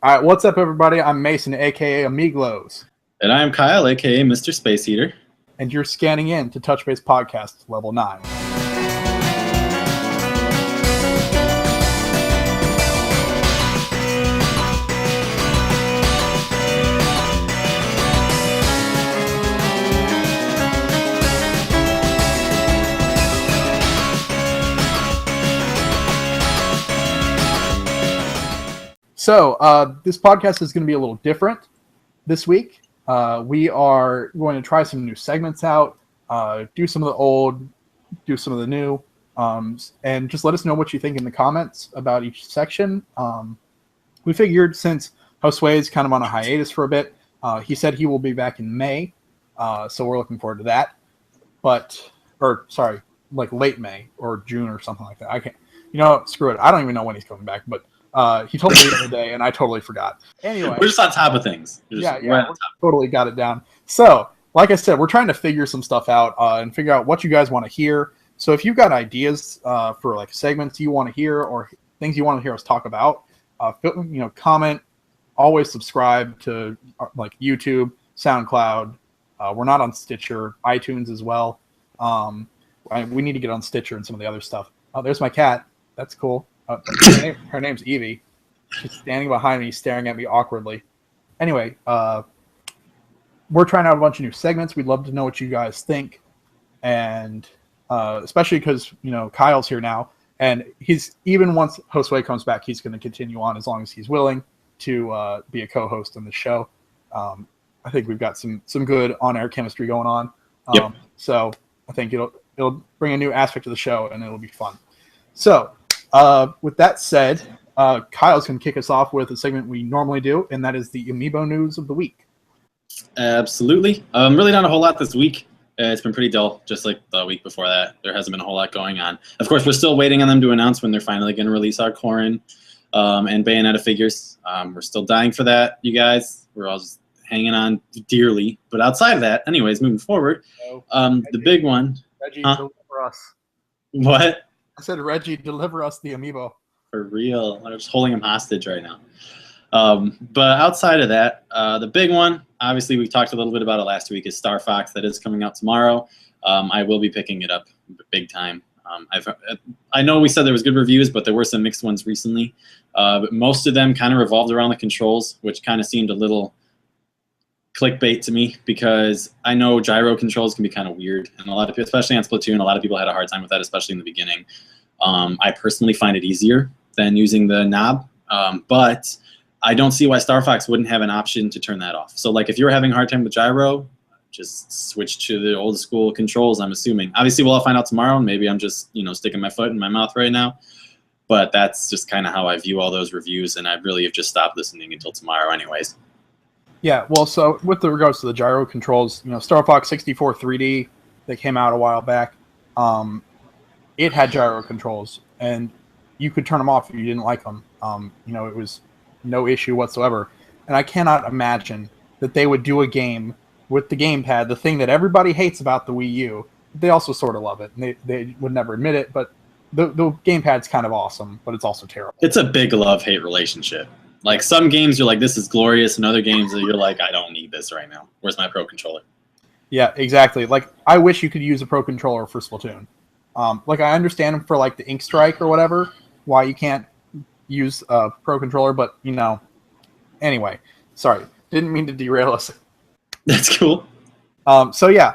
All right, what's up, everybody? I'm Mason, aka Amiiglows, And I am Kyle, aka Mr. SpaceHeater. and you're scanning in to Touchbase Podcast Level 9. So, this podcast is going to be a little different this week. We are going to try some new segments out, do some of the old, do some of the new, and just let us know what you think in the comments about each section. We figured since Josue is kind of on a hiatus for a bit, he said he will be back in May, so we're looking forward to that. Like late May or June or something like that. I can't, screw it. I don't even know when he's coming back, but he told me the other day, and I totally forgot. Anyway, we're just on top of things. Totally got it down. So, like I said, we're trying to figure some stuff out and figure out what you guys want to hear. So, if you've got ideas for like segments you want to hear or things you want to hear us talk about, comment. Always subscribe to like YouTube, SoundCloud. We're not on Stitcher, iTunes as well. We need to get on Stitcher and some of the other stuff. Oh, there's my cat. That's cool. Her name's Evie. She's standing behind me, staring at me awkwardly. Anyway, we're trying out a bunch of new segments. We'd love to know what you guys think, and especially because Kyle's here now, and he's even once Josue comes back, he's going to continue on as long as he's willing to be a co-host on the show. I think we've got some good on-air chemistry going on. Yep. So I think it'll bring a new aspect to the show, and it'll be fun. So. With that said, Kyle's going to kick us off with a segment we normally do, and that is the Amiibo news of the week. Absolutely. Really not a whole lot this week. It's been pretty dull, just like the week before that. There hasn't been a whole lot going on. Of course, we're still waiting on them to announce when they're finally going to release our Corrin and Bayonetta figures. We're still dying for that, you guys. We're all just hanging on dearly. But outside of that, anyways, moving forward, the big one. Reggie, deliver us. What? I said, Reggie, deliver us the Amiibo. For real. I'm just holding him hostage right now. But outside of that, the big one, obviously we talked a little bit about it last week, is Star Fox. That is coming out tomorrow. I will be picking it up big time. I know we said there was good reviews, but there were some mixed ones recently. But most of them kind of revolved around the controls, which kind of seemed a little clickbait to me, because I know gyro controls can be kind of weird, and a lot of people, especially on Splatoon, a lot of people had a hard time with that, especially in the beginning. I personally find it easier than using the knob, but I don't see why Star Fox wouldn't have an option to turn that off. So like if you're having a hard time with gyro, just switch to the old school controls, I'm assuming. Obviously we'll all find out tomorrow, and maybe I'm just sticking my foot in my mouth right now, but that's just kind of how I view all those reviews, and I really have just stopped listening until tomorrow anyways. Yeah, well, so with regards to the gyro controls, Star Fox 64 3D that came out a while back, it had gyro controls, and you could turn them off if you didn't like them. It was no issue whatsoever. And I cannot imagine that they would do a game with the gamepad, the thing that everybody hates about the Wii U. They also sort of love it, and they would never admit it, but the gamepad's kind of awesome, but it's also terrible. It's a big love-hate relationship. Like some games you're like, this is glorious, and other games that you're like, I don't need this right now. Where's my Pro Controller? Yeah, exactly. Like, I wish you could use a Pro Controller for Splatoon. Like, I understand for, like, the Ink Strike or whatever, why you can't use a Pro Controller, but, Anyway, sorry. Didn't mean to derail us. That's cool. So, yeah.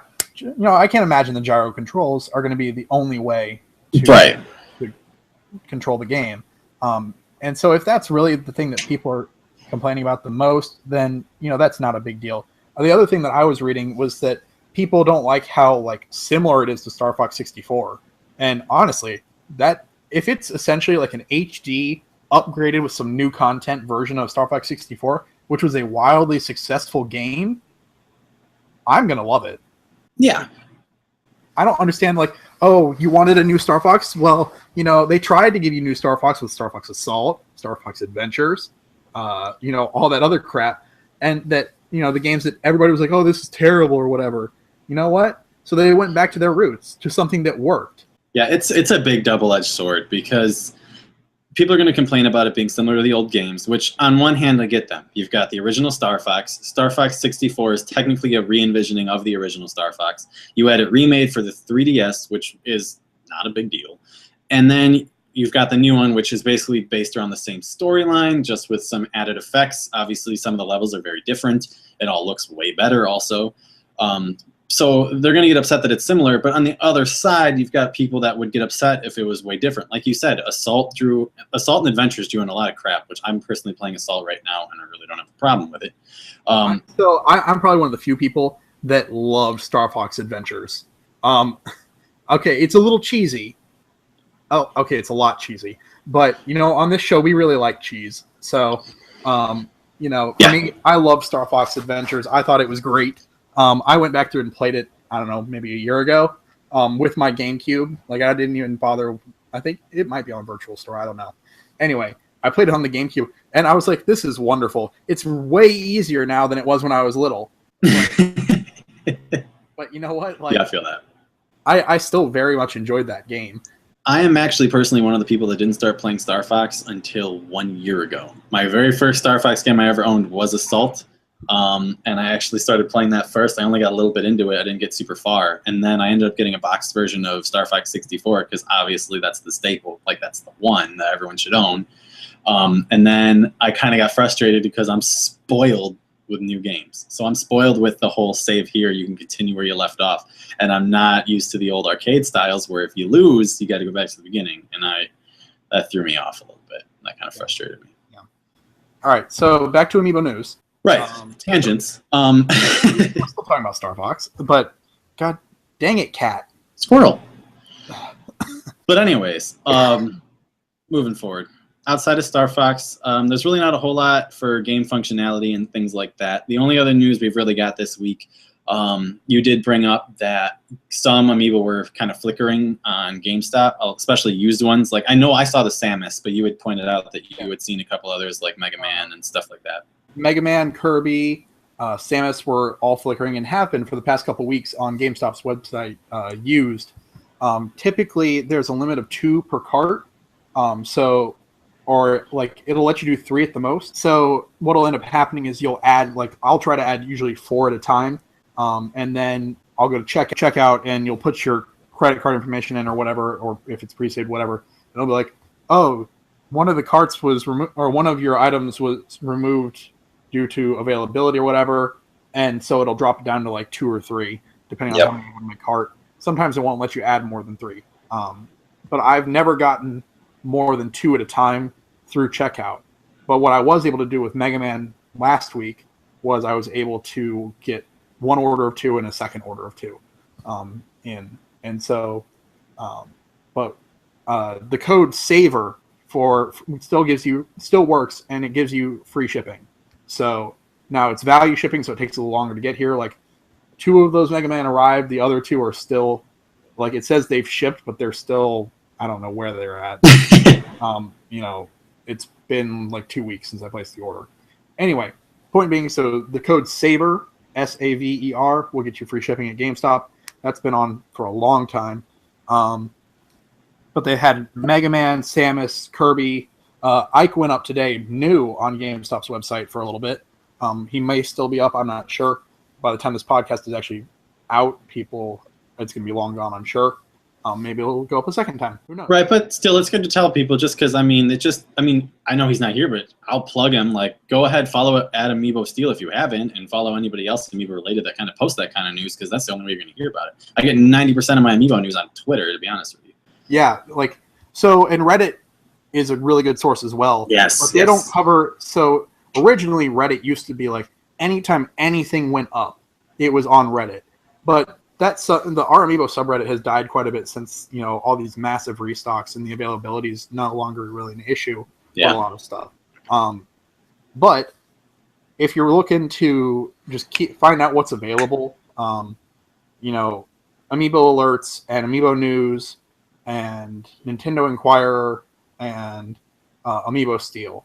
I can't imagine the gyro controls are going to be the only way to control the game. And so if that's really the thing that people are complaining about the most, then, that's not a big deal. The other thing that I was reading was that people don't like how, similar it is to Star Fox 64. And honestly, that if it's essentially like an HD upgraded with some new content version of Star Fox 64, which was a wildly successful game, I'm going to love it. Yeah. I don't understand, oh, you wanted a new Star Fox? Well, they tried to give you new Star Fox with Star Fox Assault, Star Fox Adventures, all that other crap. And that, the games that everybody was like, oh, this is terrible or whatever. You know what? So they went back to their roots, to something that worked. Yeah, it's a big double-edged sword, because people are going to complain about it being similar to the old games, which on one hand, I get them. You've got the original Star Fox. Star Fox 64 is technically a re-envisioning of the original Star Fox. You had it remade for the 3DS, which is not a big deal. And then you've got the new one, which is basically based around the same storyline, just with some added effects. Obviously, some of the levels are very different. It all looks way better also. So they're going to get upset that it's similar. But on the other side, you've got people that would get upset if it was way different. Like you said, Assault and Adventure is doing a lot of crap, which I'm personally playing Assault right now, and I really don't have a problem with it. I'm probably one of the few people that love Star Fox Adventures. Okay, it's a little cheesy. Oh, okay, it's a lot cheesy. But, on this show, we really like cheese. So, I mean, I love Star Fox Adventures. I thought it was great. I went back through and played it, I don't know, maybe a year ago with my GameCube. Like, I didn't even bother. I think it might be on Virtual Store. I don't know. Anyway, I played it on the GameCube, and I was like, this is wonderful. It's way easier now than it was when I was little. But you know what? Like, yeah, I feel that. I still very much enjoyed that game. I am actually personally one of the people that didn't start playing Star Fox until 1 year ago. My very first Star Fox game I ever owned was Assault. And I actually started playing that first. I only got a little bit into it. I didn't get super far. And then I ended up getting a boxed version of Star Fox 64 because obviously that's the staple. Like, that's the one that everyone should own. And then I kind of got frustrated because I'm spoiled with new games. So I'm spoiled with the whole save here. You can continue where you left off. And I'm not used to the old arcade styles where if you lose, you got to go back to the beginning. And that threw me off a little bit. That kind of frustrated me. Yeah. All right. So back to Amiibo news. Right. Tangents. We're still talking about Star Fox, but god dang it, cat. Squirrel. But anyways, moving forward. Outside of Star Fox, there's really not a whole lot for game functionality and things like that. The only other news we've really got this week, you did bring up that some Amiibo were kind of flickering on GameStop, especially used ones. Like, I know I saw the Samus, but you had pointed out that you had seen a couple others like Mega Man and stuff like that. Mega Man, Kirby, Samus were all flickering and have been for the past couple weeks on GameStop's website used. Typically, there's a limit of 2 per cart. Or like it'll let you do 3 at the most. So what'll end up happening is you'll add, like, I'll try to add usually 4 at a time. And then I'll go to checkout and you'll put your credit card information in or whatever, or if it's pre-saved, whatever. And it'll be like, oh, one of the carts was removed, or one of your items was removed due to availability or whatever. And so it'll drop it down to like 2 or 3, depending on how many in the cart. Sometimes it won't let you add more than 3. But I've never gotten more than 2 at a time through checkout. But what I was able to do with Mega Man last week was I was able to get 1 order of 2 and a second order of 2 but the code SAVER still works, and it gives you free shipping. So now it's value shipping, so it takes a little longer to get here. Like, 2 of those Mega Man arrived, the other 2 are still, like, it says they've shipped, but they're still, I don't know where they're at. It's been like 2 weeks since I placed the order. Anyway, point being, so the code SAVER, SAVER, will get you free shipping at GameStop. That's been on for a long time. But they had Mega Man, Samus, Kirby. Ike went up today, new on GameStop's website for a little bit. He may still be up, I'm not sure. By the time this podcast is actually out, it's going to be long gone, I'm sure. Maybe it'll go up a second time. Who knows? Right, but still, it's good to tell people just because, I know he's not here, but I'll plug him. Like, go ahead, follow at Amiibo Steel if you haven't, and follow anybody else Amiibo related that kind of posts that kind of news, because that's the only way you're going to hear about it. I get 90% of my Amiibo news on Twitter, to be honest with you. Yeah, and Reddit is a really good source as well. Yes. But they don't cover, so originally Reddit used to be like, anytime anything went up, it was on Reddit. But the our Amiibo subreddit has died quite a bit since, all these massive restocks, and the availability is no longer really an issue for a lot of stuff. But if you're looking to just find out what's available, Amiibo alerts and Amiibo news and Nintendo Inquirer and Amiibo Steel,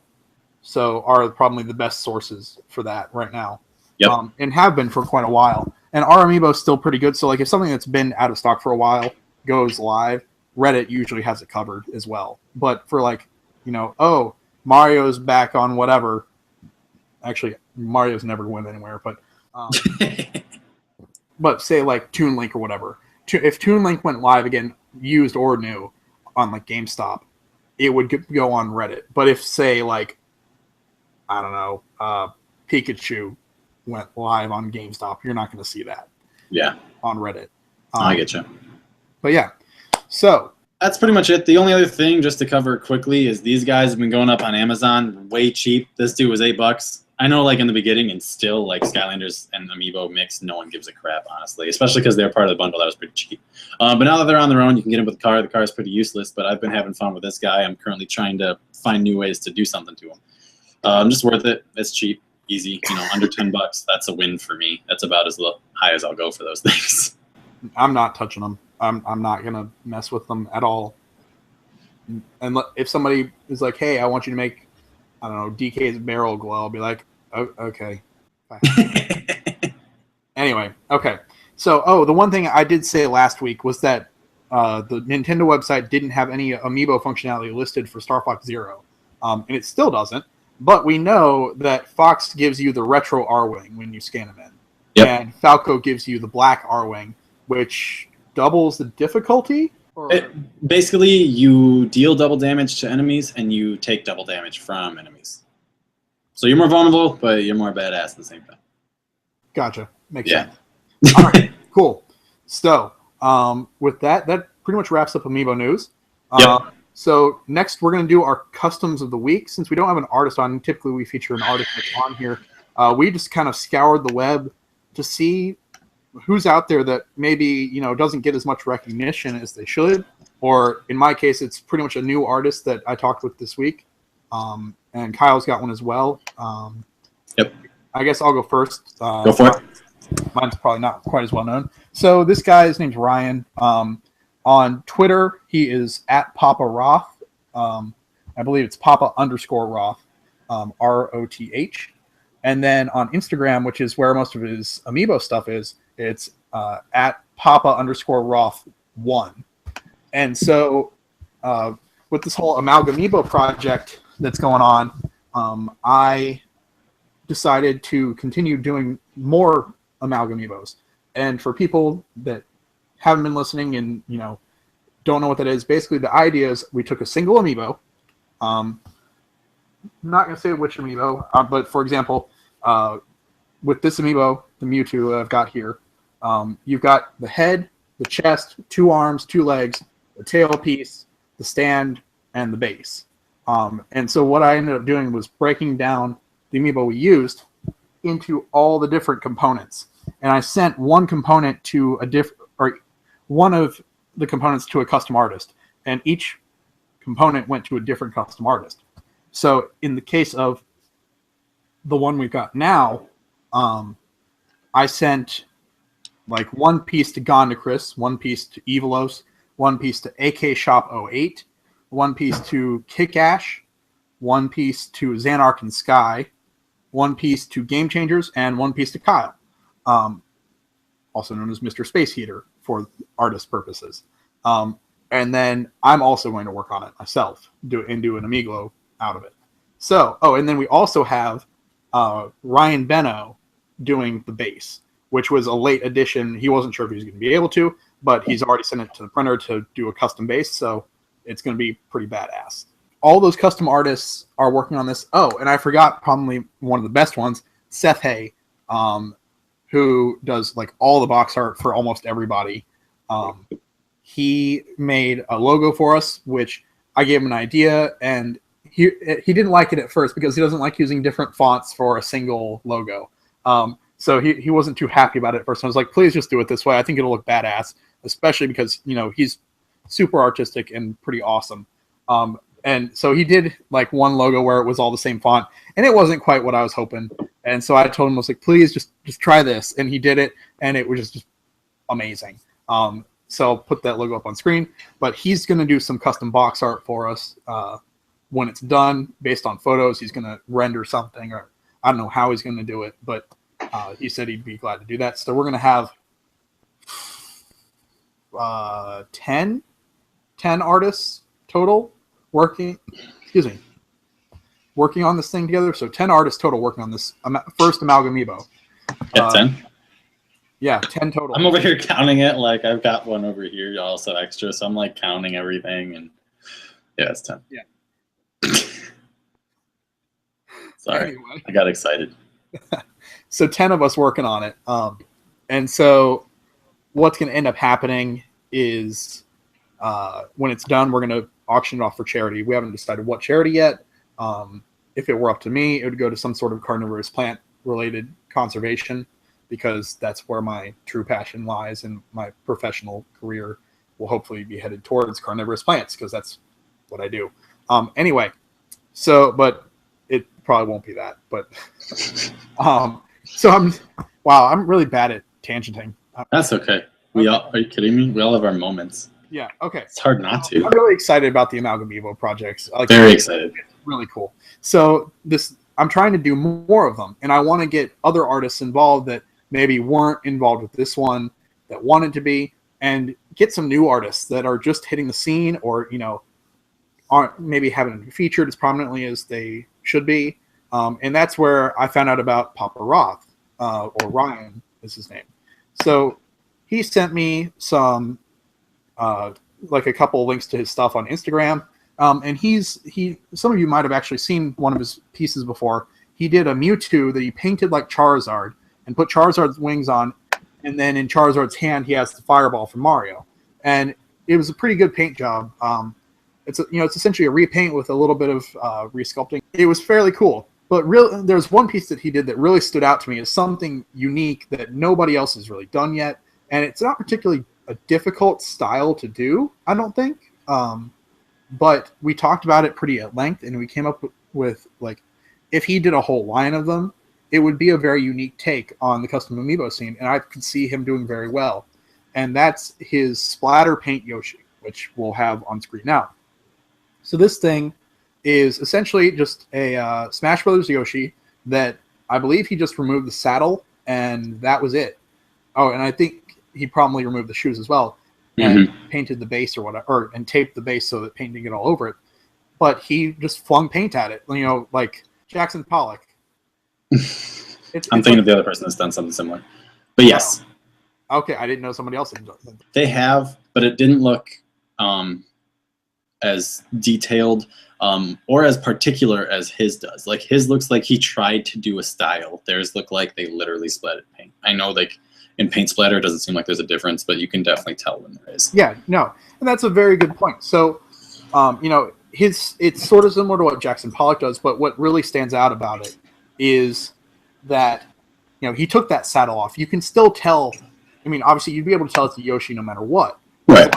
so are probably the best sources for that right now. Yep. And have been for quite a while. And our Amiibo is still pretty good. So, like, if something that's been out of stock for a while goes live, Reddit usually has it covered as well. But for, like, oh, Mario's back on whatever. Actually, Mario's never went anywhere, but say like Toon Link or whatever. If Toon Link went live again, used or new, on like GameStop, it would go on Reddit. But if say like, I don't know, Pikachu went live on GameStop, you're not going to see that. Yeah. On Reddit. I get you. But yeah, so that's pretty much it. The only other thing, just to cover quickly, is these guys have been going up on Amazon way cheap. This dude was $8. I know, like in the beginning, and still, like Skylanders and Amiibo mix, no one gives a crap, honestly. Especially because they're part of the bundle. That was pretty cheap. But now that they're on their own, you can get them with the car. The car is pretty useless, but I've been having fun with this guy. I'm currently trying to find new ways to do something to him. Just worth it. It's cheap, easy. Under $10. That's a win for me. That's about as high as I'll go for those things. I'm not touching them. I'm not gonna mess with them at all. And if somebody is like, "Hey, I want you to make, I don't know, DK's barrel glow," I'll be like, "Oh, okay." Anyway, okay. So, the one thing I did say last week was that the Nintendo website didn't have any Amiibo functionality listed for Star Fox Zero, and it still doesn't. But we know that Fox gives you the retro R-Wing when you scan them in, and Falco gives you the black R-Wing, which doubles the difficulty? Basically, you deal double damage to enemies, and you take double damage from enemies. So you're more vulnerable, but you're more badass at the same time. Gotcha. Makes sense. All right, cool. So, with that pretty much wraps up Amiibo news. So next, we're going to do our customs of the week. Since we don't have an artist on, typically we feature an artist that's on here. We just kind of scoured the web to see who's out there that maybe doesn't get as much recognition as they should, or in my case, it's pretty much a new artist that I talked with this week, and Kyle's got one as well. I guess I'll go first. Go for it. Mine's probably not quite as well known. So this guy's name's Ryan. On Twitter, he is at Papa Roth. I believe it's Papa_Roth, ROTH. And then on Instagram, which is where most of his Amiibo stuff is, it's at Papa_Roth1. And so with this whole Amiibo project that's going on, I decided to continue doing more Amiibos. And for people that haven't been listening and don't know what that is, basically the idea is we took a single Amiibo. I'm not going to say which Amiibo, but for example, with this Amiibo, the Mewtwo I've got here, you've got the head, the chest, 2 arms, 2 legs, the tail piece, the stand, and the base. And so what I ended up doing was breaking down the Amiibo we used into all the different components. And I sent one component to one of the components to a custom artist, and each component went to a different custom artist. So in the case of the one we've got now, I sent like one piece to Gondacris, one piece to Evilos, one piece to AK Shop 08, one piece to Kick-Ash, one piece to Xanark and Sky, one piece to Game Changers, and one piece to Kyle, also known as Mr. SpaceHeater for artist purposes. And then I'm also going to work on it myself, do an Amiiglo out of it. So, and then we also have Ryan Benno doing the base, which was a late addition. He wasn't sure if he was going to be able to, but he's already sent it to the printer to do a custom base, so it's going to be pretty badass. All those custom artists are working on this. Oh, and I forgot probably one of the best ones, Seth Hay, who does like all the box art for almost everybody. He made a logo for us, which I gave him an idea, and he didn't like it at first because he doesn't like using different fonts for a single logo. So he wasn't too happy about it at first. I was like, please just do it this way. I think it'll look badass, especially because, he's super artistic and pretty awesome. And so he did like one logo where it was all the same font, and it wasn't quite what I was hoping. And so I told him, I was like, please just try this. And he did it, and it was just amazing. So I'll put that logo up on screen, but he's going to do some custom box art for us when it's done based on photos. He's going to render something, or I don't know how he's going to do it, but he said he'd be glad to do that. So we're going to have 10 artists total working. excuse me, working on this thing together. So 10 artists total working on this first Amiibo. Got 10? Yeah, 10 total. I'm over here counting it. Like, I've got one over here also extra, so I'm like counting everything, and yeah, it's 10. Yeah. Sorry, anyway. I got excited. So 10 of us working on it. And so what's going to end up happening is when it's done, we're going to auction it off for charity. We haven't decided what charity yet. If it were up to me, it would go to some sort of carnivorous plant related conservation, because that's where my true passion lies, and my professional career will hopefully be headed towards carnivorous plants, because that's what I do. Anyway, so, but it probably won't be that. But so I'm really bad at tangenting. That's okay. Are you kidding me? We all have our moments. Yeah. Okay. It's hard not to. I'm really excited about the Amiibo projects. Very excited. It's really cool. So I'm trying to do more of them, and I want to get other artists involved that maybe weren't involved with this one, that wanted to be, and get some new artists that are just hitting the scene, or aren't maybe haven't been featured as prominently as they should be. And that's where I found out about Papa Roth, or Ryan is his name. So he sent me some. Like a couple of links to his stuff on Instagram. And some of you might have actually seen one of his pieces before. He did a Mewtwo that he painted like Charizard and put Charizard's wings on. And then in Charizard's hand, he has the fireball from Mario. And it was a pretty good paint job. It's essentially a repaint with a little bit of resculpting. It was fairly cool. But there's one piece that he did that really stood out to me as something unique that nobody else has really done yet. And it's not particularly a difficult style to do, I don't think. But we talked about it pretty at length, and we came up with like, if he did a whole line of them, it would be a very unique take on the custom amiibo scene, and I could see him doing very well. And that's his splatter paint Yoshi, which we'll have on screen now. So this thing is essentially just a Smash Brothers Yoshi that I believe he just removed the saddle, and that was it. Oh, and I think he probably removed the shoes as well, and painted the base or whatever, and taped the base so that paint didn't get all over it. But he just flung paint at it, like Jackson Pollock. I'm thinking of the other person that's done something similar. But yes. Okay, I didn't know somebody else had done that. They have, but it didn't look as detailed or as particular as his does. Like, his looks like he tried to do a style. Theirs look like they literally splattered paint. I know, like, in paint splatter, it doesn't seem like there's a difference, but you can definitely tell when there is. Yeah, no, and that's a very good point. So, it's sort of similar to what Jackson Pollock does, but what really stands out about it is that, he took that saddle off. You can still tell. I mean, obviously, you'd be able to tell it's a Yoshi no matter what. Right.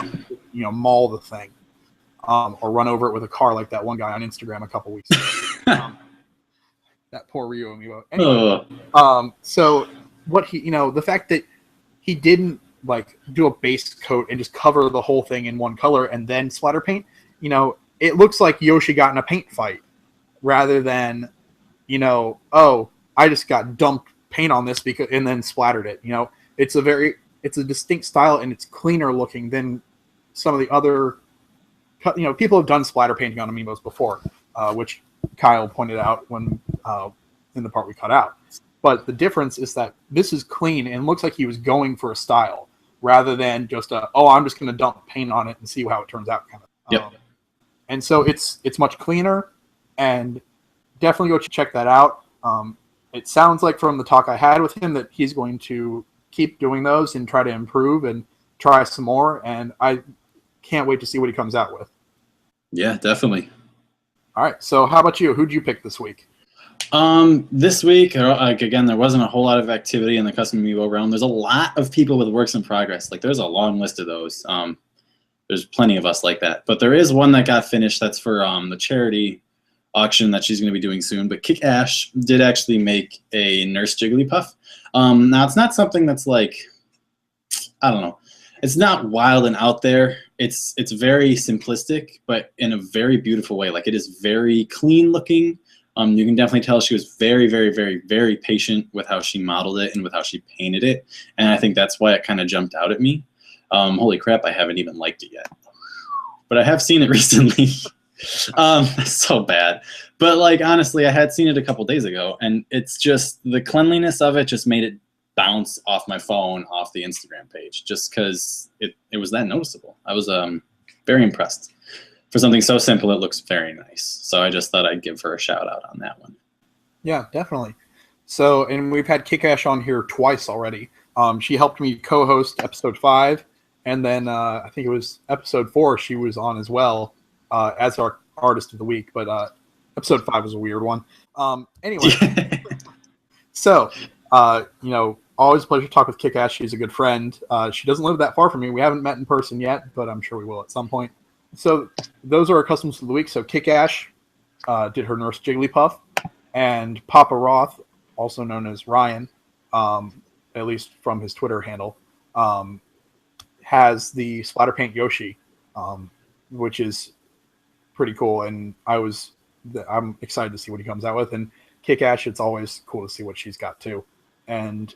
Maul the thing, or run over it with a car like that one guy on Instagram a couple weeks ago. That poor Ryu amiibo. Anyway, so what the fact that he didn't like do a base coat and just cover the whole thing in one color and then splatter paint, it looks like Yoshi got in a paint fight rather than, oh, I just got dumped paint on this and then splattered it. It's a distinct style, and it's cleaner looking than some of the other, people have done splatter painting on amiibos before, which Kyle pointed out when in the part we cut out. But the difference is that this is clean and looks like he was going for a style rather than just I'm just going to dump paint on it and see how it turns out kind of. Yep. And so it's much cleaner, and definitely go check that out. It sounds like from the talk I had with him that he's going to keep doing those and try to improve and try some more. And I can't wait to see what he comes out with. Yeah, definitely. All right. So how about you? Who'd you pick this week? This week, again, there wasn't a whole lot of activity in the custom amiibo realm. There's a lot of people with works in progress. Like, there's a long list of those. There's plenty of us like that. But there is one that got finished that's for the charity auction that she's going to be doing soon. But Kick Ash did actually make a Nurse Jigglypuff. Now, it's not something that's like, I don't know. It's not wild and out there. It's very simplistic, but in a very beautiful way. Like, it is very clean looking. You can definitely tell she was very, very, very, very patient with how she modeled it and with how she painted it. And I think that's why it kind of jumped out at me. Holy crap, I haven't even liked it yet. But I have seen it recently. So bad. But like honestly, I had seen it a couple days ago, and it's just the cleanliness of it just made it bounce off my phone, off the Instagram page, just because it was that noticeable. I was very impressed. For something so simple, it looks very nice. So I just thought I'd give her a shout out on that one. Yeah, definitely. So, and we've had Kickash on here twice already. She helped me co-host episode 5, and then I think it was episode 4 she was on as well as our artist of the week. But episode 5 was a weird one. Anyway, so always a pleasure to talk with Kickash. She's a good friend. She doesn't live that far from me. We haven't met in person yet, but I'm sure we will at some point. So those are our customs of the week. So Kickash did her Nurse Jigglypuff, and Papa Roth, also known as Ryan, at least from his Twitter handle, has the Splatter Paint Yoshi, which is pretty cool. And I'm excited to see what he comes out with. And Kickash, it's always cool to see what she's got too. And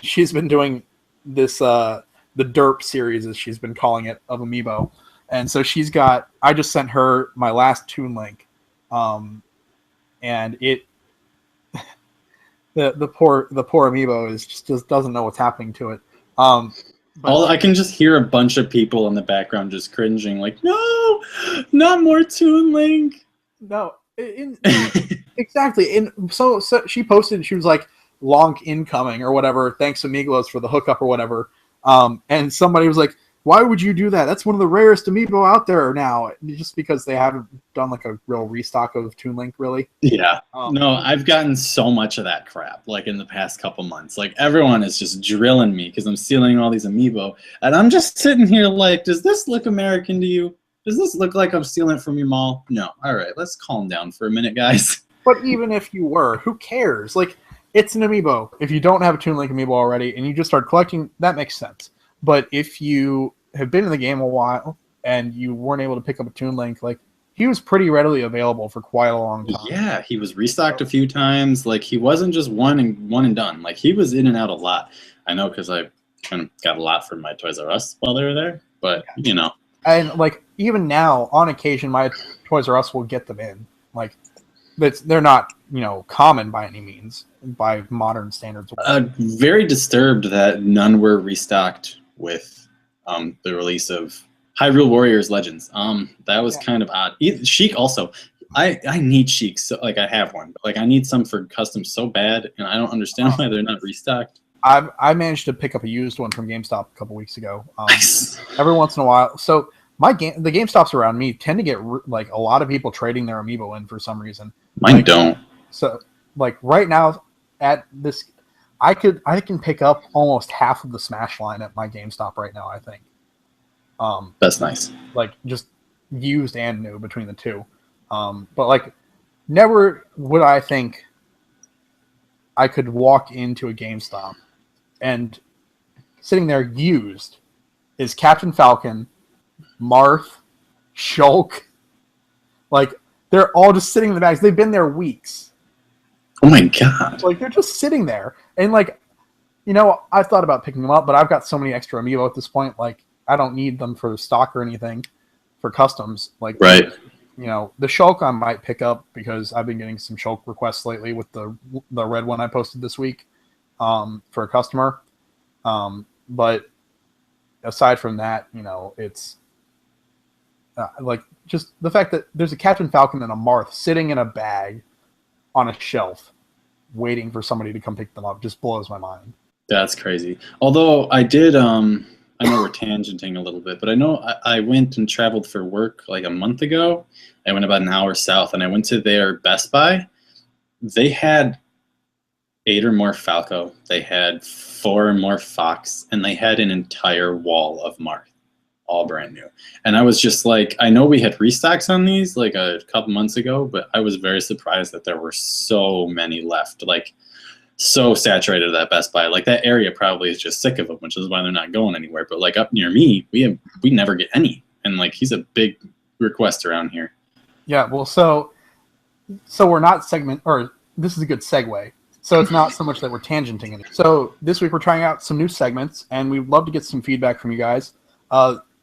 she's been doing this the derp series, as she's been calling it, of Amiibo. And so I just sent her my last Toon Link, and it the poor Amiibo just doesn't know what's happening to it. I can just hear a bunch of people in the background just cringing, like, no, not more Toon Link. No, exactly. And so she posted, she was like, "Lonk incoming" or whatever. Thanks Amiiglows for the hookup or whatever. And somebody was like, "Why would you do that? That's one of the rarest Amiibo out there now." Just because they haven't done like a real restock of Toon Link, really. Yeah. No, I've gotten so much of that crap like in the past couple months. Like everyone is just drilling me because I'm stealing all these Amiibo, and I'm just sitting here like, does this look American to you? Does this look like I'm stealing from your mall? No. All right, let's calm down for a minute, guys. But even if you were, who cares? Like, it's an Amiibo. If you don't have a Toon Link Amiibo already and you just start collecting, that makes sense. But if you have been in the game a while and you weren't able to pick up a Toon Link, like, he was pretty readily available for quite a long time. Yeah, he was restocked a few times. Like, he wasn't just one and done. Like, he was in and out a lot. I know because I kind of got a lot from my Toys R Us while they were there. But, you know. And, like, even now, on occasion, my Toys R Us will get them in. Like, they're not, common by any means, by modern standards. Very disturbed that none were restocked with the release of Hyrule Warriors Legends. That was kind of odd. Sheik also. I need Sheik, so like I have one, but like I need some for custom so bad, and I don't understand why they're not restocked. I managed to pick up a used one from GameStop a couple weeks ago. Nice. Every once in a while. So the GameStops around me tend to get like a lot of people trading their Amiibo in for some reason. Mine don't. So like right now at this, I can pick up almost half of the Smash line at my GameStop right now, I think. That's nice. Like just used and new between the two. But like never would I think I could walk into a GameStop and sitting there used is Captain Falcon, Marth, Shulk. Like they're all just sitting in the bags. They've been there weeks. Oh my god. Like they're just sitting there. And like, I've thought about picking them up, but I've got so many extra Amiibo at this point, like I don't need them for stock or anything for customs. Like, right. The Shulk I might pick up because I've been getting some Shulk requests lately with the red one I posted this week for a customer. But aside from that, it's like just the fact that there's a Captain Falcon and a Marth sitting in a bag on a shelf waiting for somebody to come pick them up just blows my mind. That's crazy. Although I did, I know we're tangenting a little bit, but I know I went and traveled for work like a month ago. I went about an hour south, and I went to their Best Buy. They had 8 or more Falco. They had 4 or more Fox, and they had an entire wall of Marth, all brand new. And I was just like, I know we had restocks on these like a couple months ago, but I was very surprised that there were so many left. Like, so saturated at that Best Buy. Like that area probably is just sick of them, which is why they're not going anywhere. But like up near me, we never get any. And like he's a big request around here. Yeah, well, so we're not this is a good segue. So it's not so much that we're tangenting it. So this week we're trying out some new segments, and we'd love to get some feedback from you guys.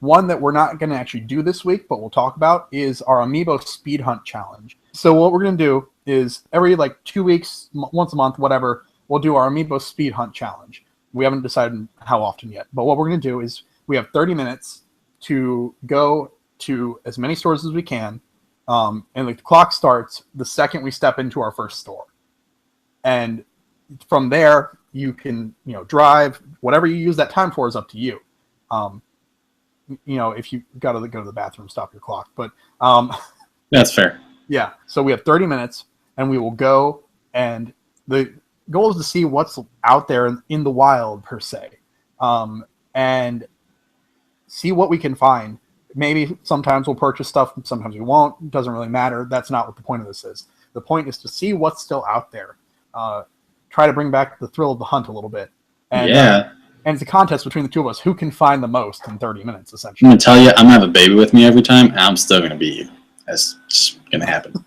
one that we're not going to actually do this week, but we'll talk about, is our Amiibo Speed Hunt Challenge. So what we're going to do is every like 2 weeks, once a month, whatever, we'll do our Amiibo Speed Hunt Challenge. We haven't decided how often yet, but what we're going to do is we have 30 minutes to go to as many stores as we can, and the clock starts the second we step into our first store. And from there, you can, drive. Whatever you use that time for is up to you. If you got to go to the bathroom, stop your clock. But that's fair. Yeah. So we have 30 minutes, and we will go. And the goal is to see what's out there in the wild, per se, and see what we can find. Maybe sometimes we'll purchase stuff, sometimes we won't. It doesn't really matter. That's not what the point of this is. The point is to see what's still out there. Try to bring back the thrill of the hunt a little bit. And, and it's a contest between the two of us who can find the most in 30 minutes, essentially. I'm going to tell you, I'm going to have a baby with me every time, and I'm still going to beat you. That's just going to happen.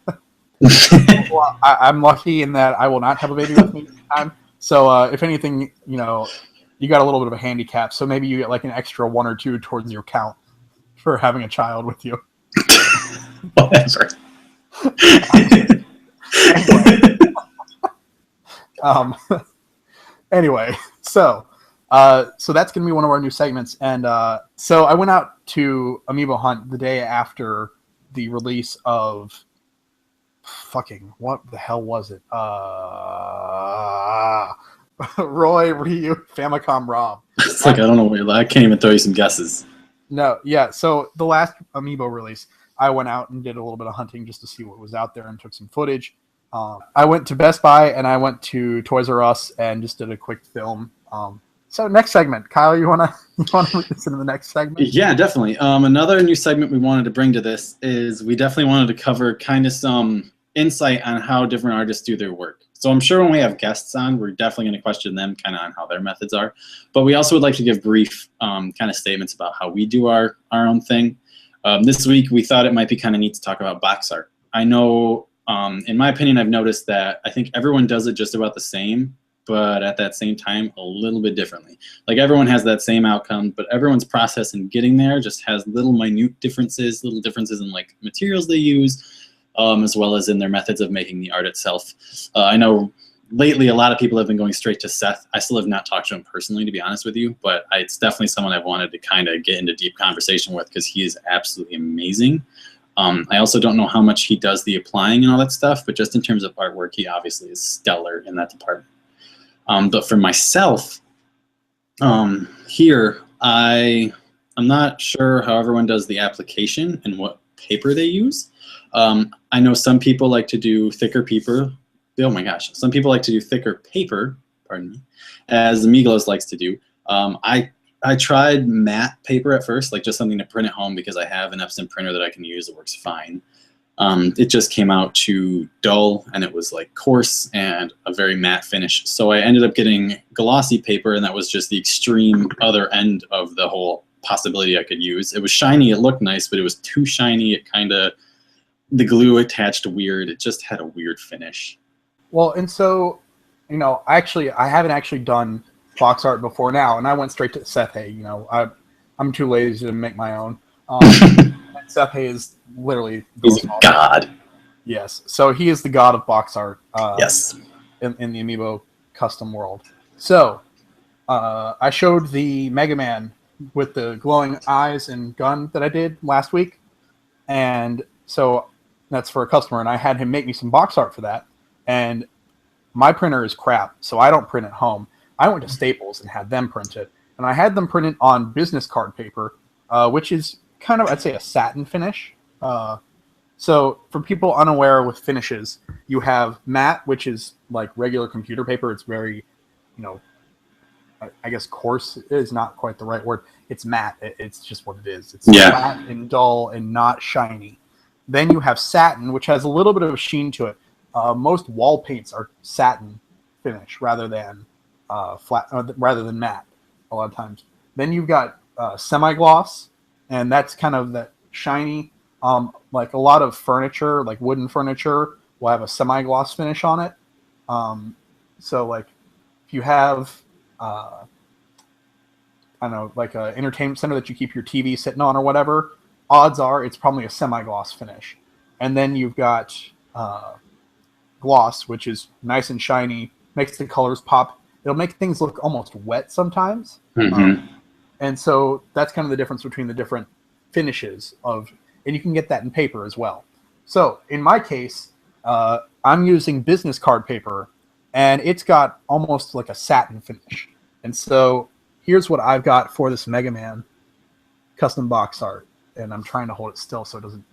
Well, I'm lucky in that I will not have a baby with me this time. So if anything, you got a little bit of a handicap. So maybe you get like an extra 1 or 2 towards your count for having a child with you. Whatever. Anyway, so that's going to be one of our new segments. And so I went out to Amiibo Hunt the day after the release of what the hell was it? Roy Ryu Famicom Rob. It's like, I don't know. I can't even throw you some guesses. No, yeah. So the last Amiibo release, I went out and did a little bit of hunting just to see what was out there and took some footage. I went to Best Buy and I went to Toys R Us and just did a quick film. So next segment, Kyle, you wanna listen to the next segment? Yeah, definitely. Another new segment we wanted to bring to this is we definitely wanted to cover kind of some insight on how different artists do their work. So I'm sure when we have guests on, we're definitely going to question them kind of on how their methods are. But we also would like to give brief kind of statements about how we do our own thing. This week, we thought it might be kind of neat to talk about box art. I know, in my opinion, I've noticed that I think everyone does it just about the same, but at that same time, a little bit differently. Like everyone has that same outcome, but everyone's process in getting there just has little minute differences, little differences in like materials they use, as well as in their methods of making the art itself. I know lately a lot of people have been going straight to Seth. I still have not talked to him personally, to be honest with you, but it's definitely someone I've wanted to kind of get into deep conversation with because he is absolutely amazing. I also don't know how much he does the applying and all that stuff, but just in terms of artwork, he obviously is stellar in that department. But for myself, here, I'm not sure how everyone does the application and what paper they use. I know some people like to do thicker paper. Oh my gosh, some people like to do thicker paper, pardon me, as Amiiglows likes to do. I tried matte paper at first, like just something to print at home because I have an Epson printer that I can use. It works fine. It just came out too dull and it was like coarse and a very matte finish. So I ended up getting glossy paper, and that was just the extreme other end of the whole possibility I could use. It was shiny, it looked nice, but it was too shiny. It kind of, the glue attached weird. It just had a weird finish. Well, and so, I haven't actually done box art before now, and I went straight to Seth Hay. I'm too lazy to make my own. Seth Hay is literally he's a god. Yes, so he is the god of box art. Yes, in the Amiibo custom world. So, I showed the Mega Man with the glowing eyes and gun that I did last week, and so that's for a customer, and I had him make me some box art for that. And my printer is crap, so I don't print at home. I went to Staples and had them print it, and I had them print it on business card paper, which is kind of, I'd say, a satin finish. So for people unaware with finishes, you have matte, which is like regular computer paper. It's very, I guess coarse is not quite the right word. It's matte. It's just what it is. It's flat and dull and not shiny. Then you have satin, which has a little bit of a sheen to it. Most wall paints are satin finish rather than rather than matte a lot of times. Then you've got semi-gloss, and that's kind of that shiny. Like a lot of furniture, like wooden furniture, will have a semi-gloss finish on it. So like if you have I don't know, like an entertainment center that you keep your TV sitting on or whatever, odds are it's probably a semi-gloss finish. And then you've got gloss, which is nice and shiny, makes the colors pop. It'll make things look almost wet sometimes. And so that's kind of the difference between the different finishes of, and you can get that in paper as well. So in my case, I'm using business card paper, and it's got almost like a satin finish. And so here's what I've got for this Mega Man custom box art, and I'm trying to hold it still so it doesn't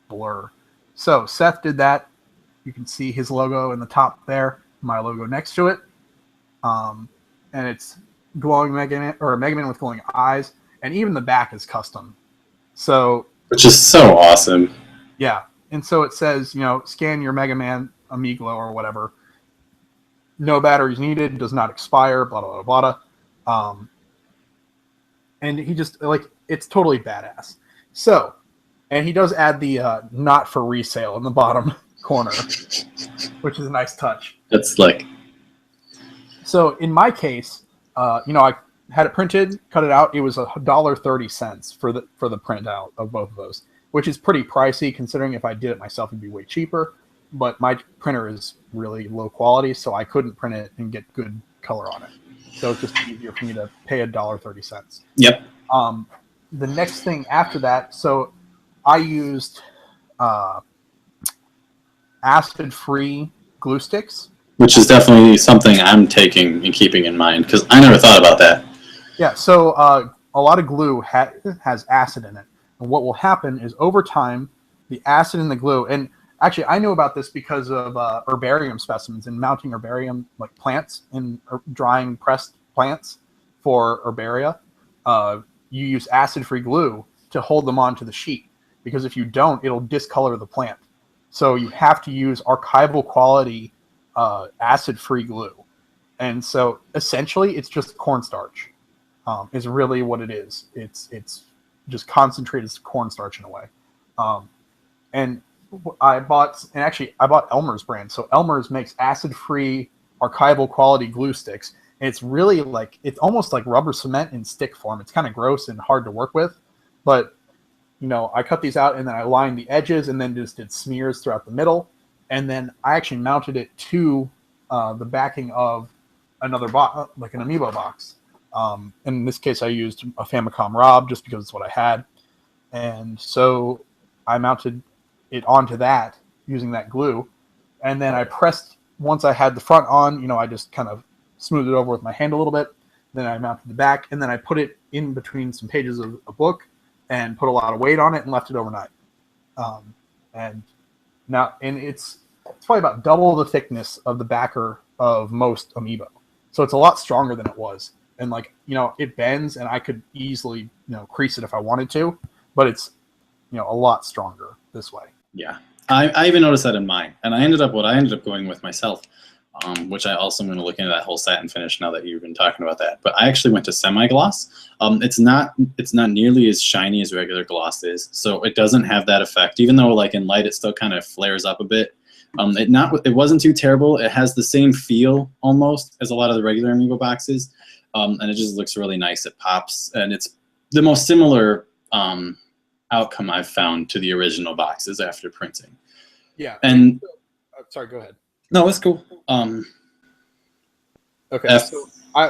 blur. So Seth did that. You can see his logo in the top there, my logo next to it, and it's glowing Mega Man, or a Mega Man with glowing eyes, and even the back is custom. So, which is so awesome. Yeah, and so it says, you know, scan your Mega Man Amiiglo or whatever. No batteries needed, does not expire, blah, blah, blah, blah. And he just, like, it's totally badass. So, and he does add the not for resale in the bottom corner, which is a nice touch. That's like... So in my case, you know, I had it printed, cut it out. It was $1.30 for the printout of both of those, which is pretty pricey considering if I did it myself, it'd be way cheaper. But my printer is really low quality, so I couldn't print it and get good color on it. So it's just easier for me to pay $1.30. Yep. The next thing after that, so I used acid-free glue sticks. Which is definitely something I'm taking and keeping in mind, because I never thought about that. Yeah, so a lot of glue has acid in it. And what will happen is over time, the acid in the glue, and actually I knew about this because of herbarium specimens and mounting herbarium, like plants in drying pressed plants for herbaria. You use acid-free glue to hold them onto the sheet, because if you don't, it'll discolor the plant. So you have to use archival quality acid-free glue. And so essentially it's just cornstarch is really what it is. It's just concentrated cornstarch in a way. And I bought Elmer's brand. So Elmer's makes acid-free archival quality glue sticks. And it's really like, it's almost like rubber cement in stick form. It's kind of gross and hard to work with, but you know, I cut these out and then I lined the edges and then just did smears throughout the middle. And then I actually mounted it to the backing of another box, like an Amiibo box. In this case, I used a Famicom Rob just because it's what I had. And so I mounted it onto that using that glue. And then I pressed, once I had the front on, you know, I just kind of smoothed it over with my hand a little bit. Then I mounted the back, and then I put it in between some pages of a book and put a lot of weight on it and left it overnight. And it's probably about double the thickness of the backer of most Amiibo. So it's a lot stronger than it was. And like, you know, it bends and I could easily, you know, crease it if I wanted to, but it's, you know, a lot stronger this way. Yeah. I even noticed that in mine. And I ended up going with myself, which I also am going to look into that whole satin finish now that you've been talking about that. But I actually went to semi-gloss. It's not nearly as shiny as regular gloss is. So it doesn't have that effect, even though like in light, it still kind of flares up a bit. It wasn't too terrible. It has the same feel almost as a lot of the regular Amiibo boxes. And it just looks really nice. It pops, and it's the most similar outcome I've found to the original boxes after printing. Yeah. And sorry, go ahead. No, it's cool. Okay. So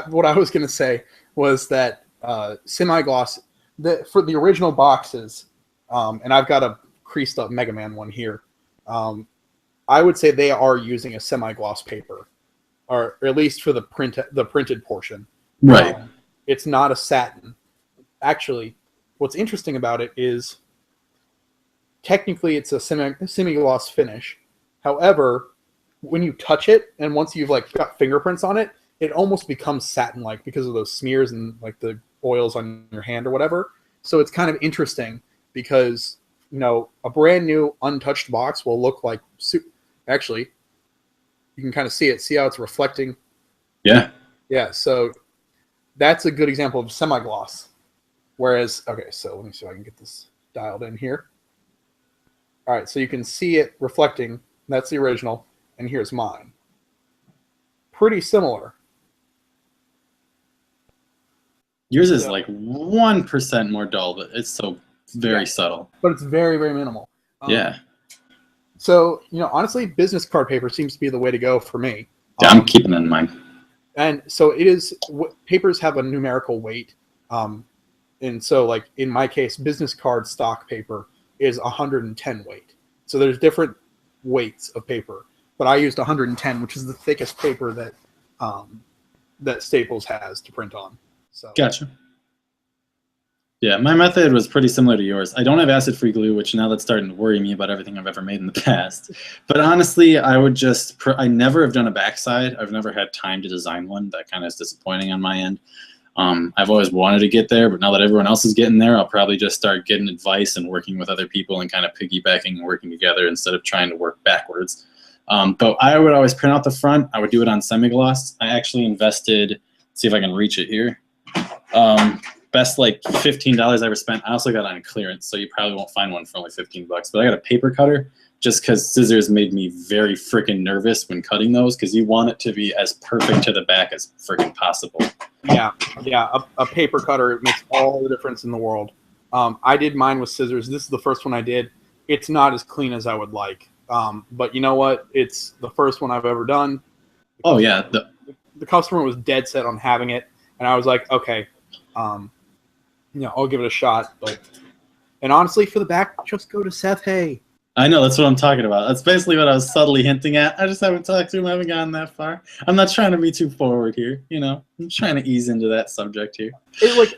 what I was going to say was that semi-gloss, for the original boxes, and I've got a creased up Mega Man one here. I would say they are using a semi-gloss paper, or at least for the printed portion. Right. It's not a satin. Actually, what's interesting about it is technically it's a semi-gloss finish. However, when you touch it and once you've like got fingerprints on it, it almost becomes satin-like because of those smears and like the oils on your hand or whatever. So it's kind of interesting because, you know, a brand new untouched box will look like actually you can kind of see it. See how it's reflecting? Yeah. Yeah. So that's a good example of semi-gloss. Whereas, okay, so let me see if I can get this dialed in here. All right, so you can see it reflecting. That's the original, and here's mine. Pretty similar. Yours is like 1% more dull, but it's so very subtle. But it's very, very minimal. Yeah. So, honestly, business card paper seems to be the way to go for me. Yeah, I'm keeping that in mind. And so it is, papers have a numerical weight. And so, like, in my case, business card stock paper is 110 weight. So there's different weights of paper. But I used 110, which is the thickest paper that that Staples has to print on. So. Gotcha. Yeah, my method was pretty similar to yours. I don't have acid-free glue, which now that's starting to worry me about everything I've ever made in the past. But honestly, I would just, I never have done a backside. I've never had time to design one. That kind of is disappointing on my end. I've always wanted to get there, but now that everyone else is getting there, I'll probably just start getting advice and working with other people and kind of piggybacking and working together instead of trying to work backwards. But I would always print out the front. I would do it on semi-gloss. I actually invested, let's see if I can reach it here. Best like $15 I ever spent. I also got it on clearance, so you probably won't find one for only 15 bucks. But I got a paper cutter just because scissors made me very freaking nervous when cutting those because you want it to be as perfect to the back as freaking possible. Yeah. A paper cutter makes all the difference in the world. I did mine with scissors. This is the first one I did. It's not as clean as I would like. But you know what? It's the first one I've ever done. Oh, yeah. The customer was dead set on having it. And I was like, okay, I'll give it a shot. And honestly, for the back, just go to Seth Hay. I know, that's what I'm talking about. That's basically what I was subtly hinting at. I just haven't talked to him. I haven't gotten that far. I'm not trying to be too forward here, I'm trying to ease into that subject here.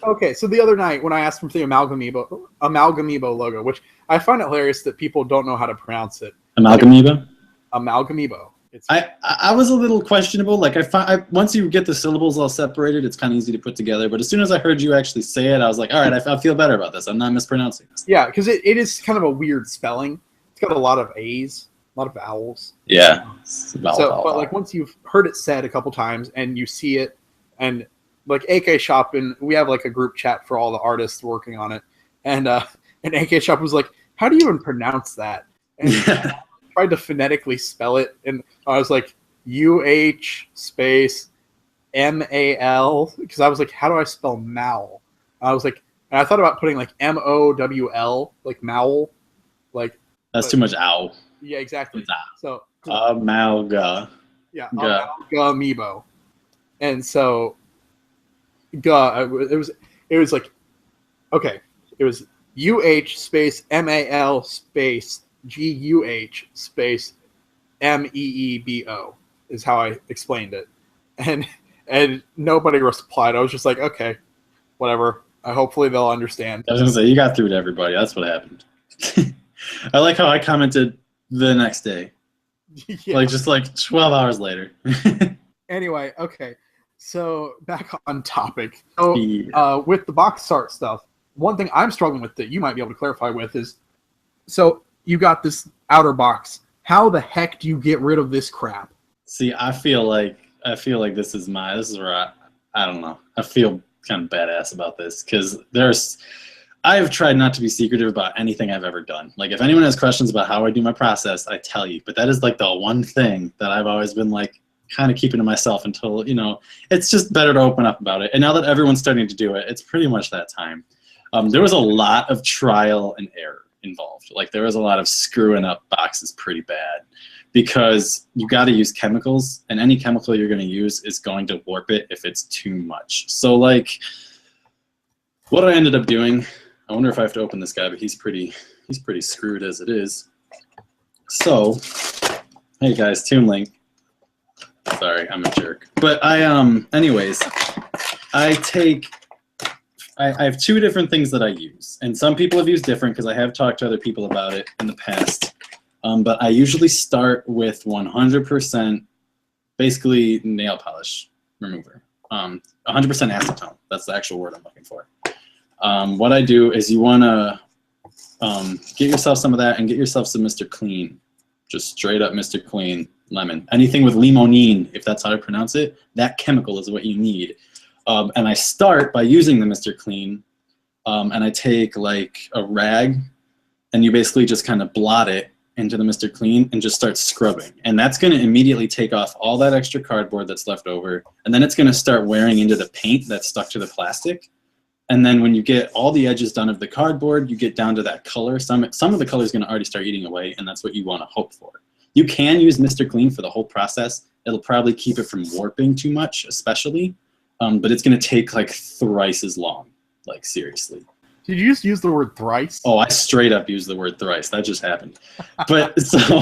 Okay, so the other night when I asked him for the Amiibo logo, which I find it hilarious that people don't know how to pronounce it. Amiibo? Amiibo. I was a little questionable. Like once you get the syllables all separated, it's kind of easy to put together. But as soon as I heard you actually say it, I was like, all right, I feel better about this. I'm not mispronouncing this. Yeah, because it is kind of a weird spelling. It's got a lot of A's, a lot of vowels. Yeah. But like once you've heard it said a couple times and you see it, and like AK Shop, and we have like a group chat for all the artists working on it, and AK Shop was like, how do you even pronounce that? And tried to phonetically spell it, and I was like UH space MAL, because I was like, how do I spell Mal? I was like, and I thought about putting like MOWL, like Mowel, like that's too much ow. Yeah, exactly. So Amalga. Yeah, Amiibo. And so it was like, okay, it was UH space MAL space GUH space MEEBO is how I explained it. And nobody replied. I was just like, okay, whatever. Hopefully they'll understand. I was gonna say, you got through to everybody. That's what happened. I like how I commented the next day. Yeah. Just 12 hours later. Anyway, okay. So back on topic. So with the box art stuff, one thing I'm struggling with that you might be able to clarify with is, so you got this outer box. How the heck do you get rid of this crap? See, I feel like this is where I don't know. I feel kind of badass about this because I've tried not to be secretive about anything I've ever done. Like if anyone has questions about how I do my process, I tell you. But that is like the one thing that I've always been like kind of keeping to myself until, it's just better to open up about it. And now that everyone's starting to do it, it's pretty much that time. There was a lot of trial and error involved. Like there was a lot of screwing up boxes pretty bad because you got to use chemicals, and any chemical you're going to use is going to warp it if it's too much. So like what I ended up doing, I wonder if I have to open this guy, but he's pretty screwed as it is. So, hey guys, Toon Link. Sorry, I'm a jerk. But anyways, I have two different things that I use, and some people have used different because I have talked to other people about it in the past. But I usually start with 100% basically nail polish remover. 100% acetone. That's the actual word I'm looking for. What I do is you want to get yourself some of that and get yourself some Mr. Clean. Just straight up Mr. Clean lemon. Anything with limonene, if that's how to pronounce it, that chemical is what you need. And I start by using the Mr. Clean, and I take like a rag, and you basically just kind of blot it into the Mr. Clean and just start scrubbing. And that's going to immediately take off all that extra cardboard that's left over, and then it's going to start wearing into the paint that's stuck to the plastic. And then when you get all the edges done of the cardboard, you get down to that color. Some of the color is going to already start eating away, and that's what you want to hope for. You can use Mr. Clean for the whole process. It'll probably keep it from warping too much, especially, but it's going to take like thrice as long, like seriously. Did you just use the word thrice? Oh, I straight up used the word thrice. That just happened. But so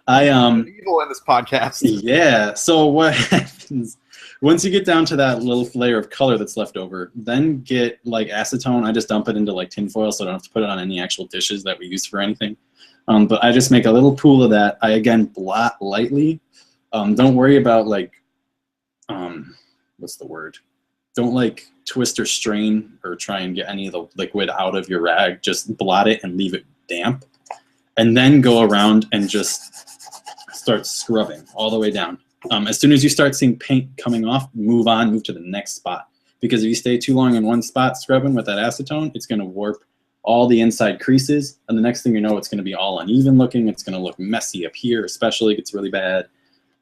I evil in this podcast. Yeah. So what happens once you get down to that little layer of color that's left over, then get like acetone. I just dump it into like tinfoil so I don't have to put it on any actual dishes that we use for anything. But I just make a little pool of that. I again blot lightly. Don't worry about like what's the word? Don't like twist or strain or try and get any of the liquid out of your rag. Just blot it and leave it damp. And then go around and just start scrubbing all the way down. As soon as you start seeing paint coming off, move to the next spot. Because if you stay too long in one spot scrubbing with that acetone, it's going to warp all the inside creases. And the next thing you know, it's going to be all uneven looking. It's going to look messy up here, especially. It gets really bad.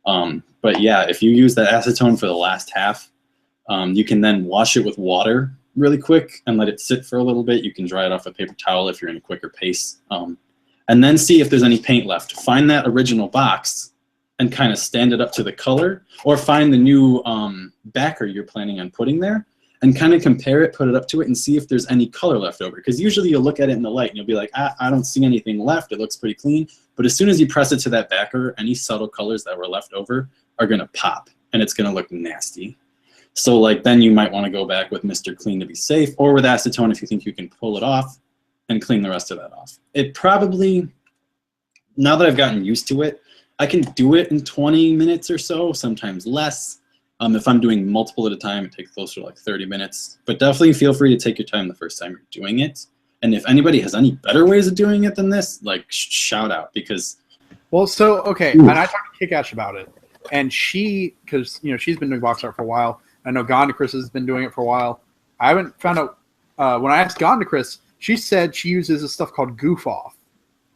But yeah, if you use that acetone for the last half, you can then wash it with water really quick and let it sit for a little bit. You can dry it off a paper towel if you're in a quicker pace. And then see if there's any paint left. Find that original box and kind of stand it up to the color, or find the new backer you're planning on putting there and kind of compare it, put it up to it, and see if there's any color left over. Because usually you'll look at it in the light and you'll be like, I don't see anything left. It looks pretty clean. But as soon as you press it to that backer, any subtle colors that were left over are going to pop, and it's going to look nasty. So like then you might want to go back with Mr. Clean to be safe, or with acetone if you think you can pull it off and clean the rest of that off. It probably, now that I've gotten used to it, I can do it in 20 minutes or so, sometimes less. If I'm doing multiple at a time, it takes closer to like 30 minutes. But definitely feel free to take your time the first time you're doing it. And if anybody has any better ways of doing it than this, like shout out, because. Well, so, okay, and I talked to Kick-Ash about it. And she, because, you know, she's been doing box art for a while. I know Gonda has been doing it for a while. I haven't found out, when I asked Gonda, she said she uses a stuff called Goof Off,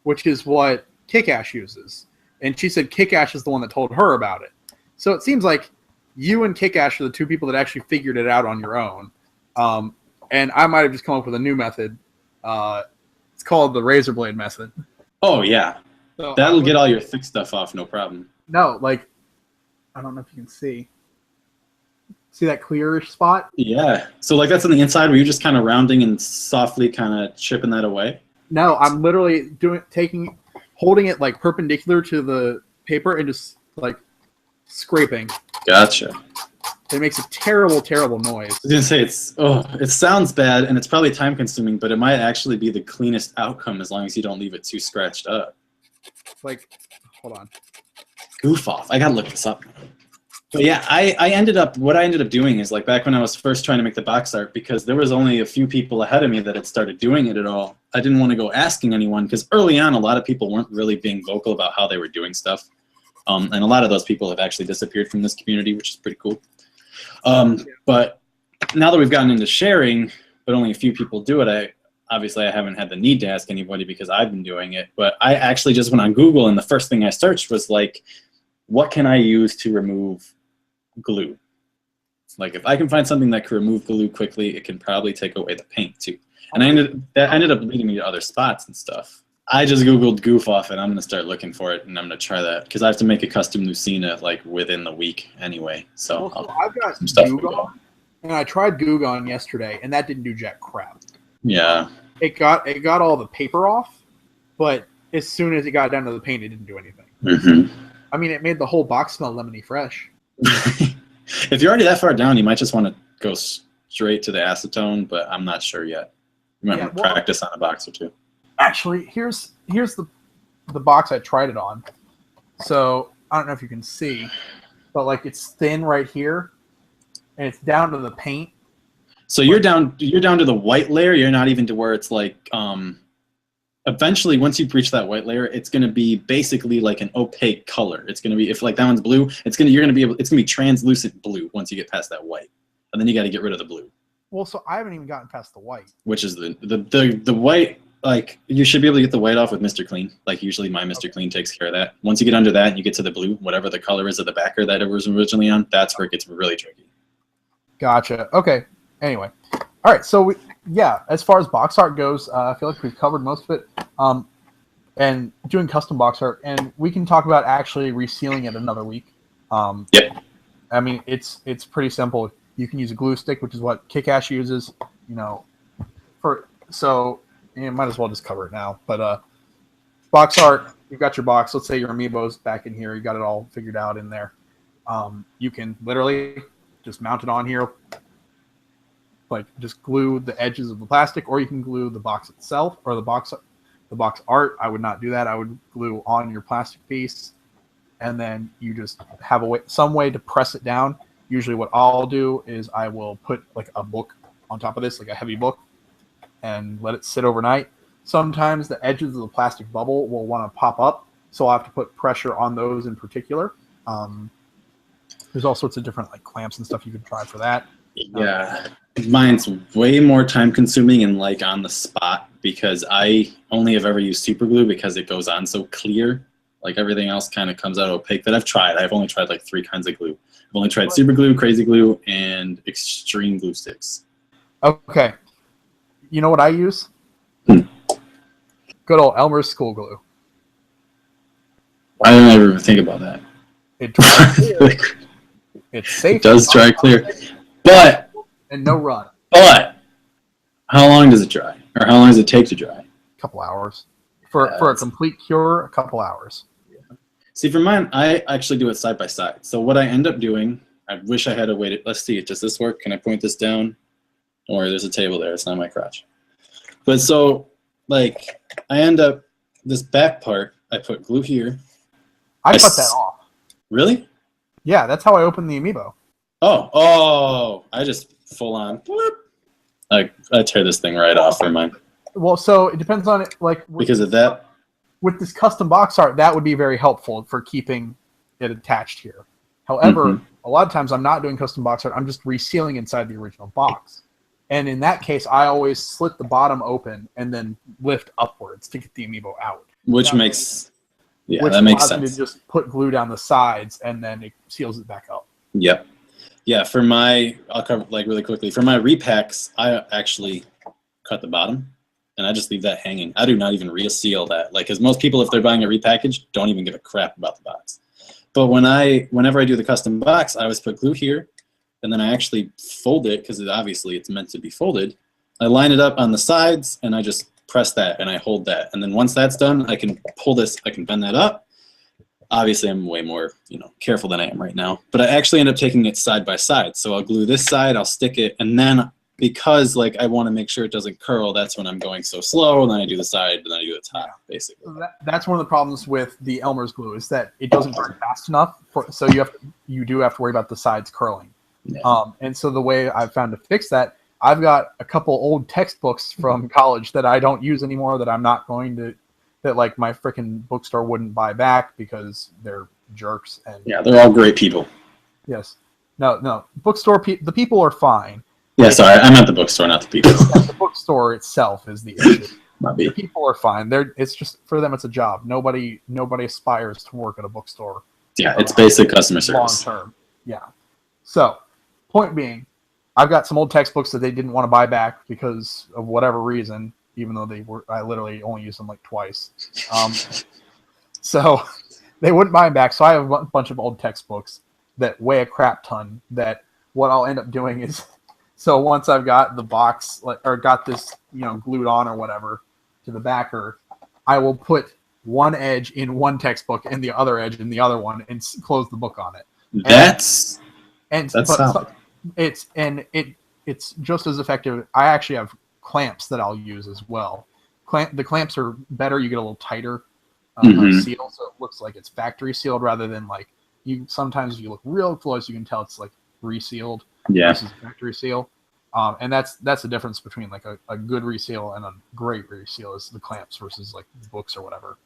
which is what Kick-Ash uses. And she said Kick-Ash is the one that told her about it. So it seems like you and Kick-Ash are the two people that actually figured it out on your own. And I might have just come up with a new method. It's called the razor blade method. Oh, yeah. So that'll get all your thick stuff off, no problem. No, like, I don't know if you can see. See that clearish spot? Yeah. So like that's on the inside where you're just kind of rounding and softly kind of chipping that away? No, I'm literally holding it like perpendicular to the paper and just like scraping. Gotcha. It makes a terrible, terrible noise. I was gonna say it sounds bad and it's probably time consuming, but it might actually be the cleanest outcome as long as you don't leave it too scratched up. Like, hold on. Goof Off. I gotta look this up. But yeah, what I ended up doing is like back when I was first trying to make the box art, because there was only a few people ahead of me that had started doing it at all. I didn't want to go asking anyone, because early on a lot of people weren't really being vocal about how they were doing stuff. And a lot of those people have actually disappeared from this community, which is pretty cool. But now that we've gotten into sharing, but only a few people do it, obviously I haven't had the need to ask anybody because I've been doing it. But I actually just went on Google, and the first thing I searched was like, what can I use to remove glue? Like if I can find something that can remove glue quickly, it can probably take away the paint too. And that ended up leading me to other spots and stuff. I just Googled Goof Off, and I'm gonna start looking for it, and I'm gonna try that because I have to make a custom Lucina like within the week anyway. So I've got some stuff Goo-Gone, and I tried Goo-Gone yesterday, and that didn't do jack crap. Yeah. It got all the paper off, but as soon as it got down to the paint, it didn't do anything. Mm-hmm. I mean, it made the whole box smell lemony fresh. If you're already that far down, you might just want to go straight to the acetone, but I'm not sure yet. You might want to practice on a box or two. Actually, here's the box I tried it on. So I don't know if you can see, but like it's thin right here, and it's down to the paint. So you're down to the white layer. You're not even to where it's like. Eventually, once you reach that white layer, it's going to be basically like an opaque color. It's going to be, if like that one's blue, it's going to be translucent blue once you get past that white, and then you got to get rid of the blue. Well, so I haven't even gotten past the white. Which is the white. Like you should be able to get the white off with Mr. Clean. Like usually my Mr. Clean takes care of that. Once you get under that and you get to the blue, whatever the color is of the backer that it was originally on, that's where it gets really tricky. Gotcha. Okay. Anyway, All right, so yeah, as far as box art goes, I feel like we've covered most of it. And doing custom box art, and we can talk about actually resealing it another week. Yep. I mean, it's pretty simple. You can use a glue stick, which is what Kick-Ass uses. You know, you might as well just cover it now. But box art, you've got your box. Let's say your Amiibos back in here. You got it all figured out in there. You can literally just mount it on here, like just glue the edges of the plastic, or you can glue the box itself or the box art. I would not do that. I would glue on your plastic piece, and then you just have some way to press it down. Usually what I'll do is I will put like a book on top of this, like a heavy book, and let it sit overnight. Sometimes the edges of the plastic bubble will want to pop up, so I'll have to put pressure on those in particular. There's all sorts of different like clamps and stuff you can try for that. Yeah, mine's way more time consuming and like on the spot, because I only have ever used super glue because it goes on so clear. Like everything else kind of comes out opaque that I've tried. I've only tried like 3 kinds of glue. I've only tried super glue, crazy glue, and extreme glue sticks. Okay. You know what I use? Good old Elmer's school glue. I don't ever think about that. It dries clear. It's safe. It does dry clear. But and no run. But how long does it dry? Or how long does it take to dry? A couple hours. For a complete cure, a couple hours. Yeah. See, for mine, I actually do it side by side. So what I end up doing, I wish I had a way to, let's see, does this work? Can I point this down? Don't worry, there's a table there. It's not my crotch. But so, like, I end up, this back part, I put glue here. I cut that off. Really? Yeah, that's how I opened the Amiibo. Oh, I just full on, I tear this thing right off for mine. Well, so it depends on it, like because of that. With this custom box art, that would be very helpful for keeping it attached here. However, a lot of times I'm not doing custom box art. I'm just resealing inside the original box. And in that case, I always slit the bottom open and then lift upwards to get the Amiibo out. Which makes sense. To just put glue down the sides and then it seals it back up. Yep. Yeah, I'll cover like really quickly. For my repacks, I actually cut the bottom and I just leave that hanging. I do not even reseal that. Like, because most people, if they're buying a repackage, don't even give a crap about the box. But whenever I do the custom box, I always put glue here, and then I actually fold it because obviously it's meant to be folded. I line it up on the sides and I just press that and I hold that. And then once that's done, I can pull this, I can bend that up. Obviously, I'm way more, careful than I am right now. But I actually end up taking it side by side. So I'll glue this side, I'll stick it, and then because I want to make sure it doesn't curl, that's when I'm going so slow, and then I do the side, and then I do the top, basically. That's one of the problems with the Elmer's glue is that it doesn't dry fast enough. So you do have to worry about the sides curling. Yeah. And so the way I've found to fix that, I've got a couple old textbooks from college that I don't use anymore that I'm not going to. That like my freaking bookstore wouldn't buy back because they're jerks. And yeah, they're all great people. Yes. No. Bookstore the people are fine. Yeah, sorry, I'm at the bookstore, not the people. The bookstore itself is the issue. The people are fine. It's just for them. It's a job. Nobody aspires to work at a bookstore. Yeah, it's basic customer service. Long term. Yeah. So, point being, I've got some old textbooks that they didn't want to buy back because of whatever reason. Even though I literally only used them like twice. So they wouldn't buy them back. So I have a bunch of old textbooks that weigh a crap ton that what I'll end up doing is, so once I've got the box or got this, glued on or whatever to the backer, I will put one edge in one textbook and the other edge in the other one and close the book on it. It's just as effective. I actually have clamps that I'll use as well. The clamps are better. You get a little tighter seal, so it looks like it's factory sealed rather than like sometimes if you look real close, you can tell it's like resealed versus factory seal. And that's the difference between like a good reseal and a great reseal is the clamps versus like the books or whatever.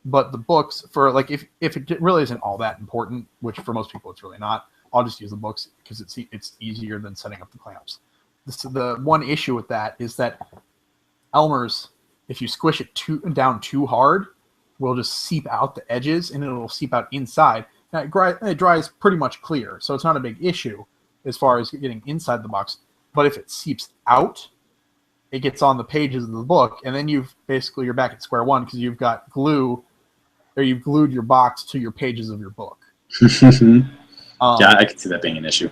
But the books for like if it really isn't all that important, which for most people it's really not, I'll just use the books because it's easier than setting up the clamps. The one issue with that is that Elmer's, if you squish it down too hard, will just seep out the edges and it'll seep out inside. Now it dries pretty much clear, so it's not a big issue as far as getting inside the box. But if it seeps out, it gets on the pages of the book, and then you're back at square one because you've got glue, or you've glued your box to your pages of your book. Yeah, I can see that being an issue.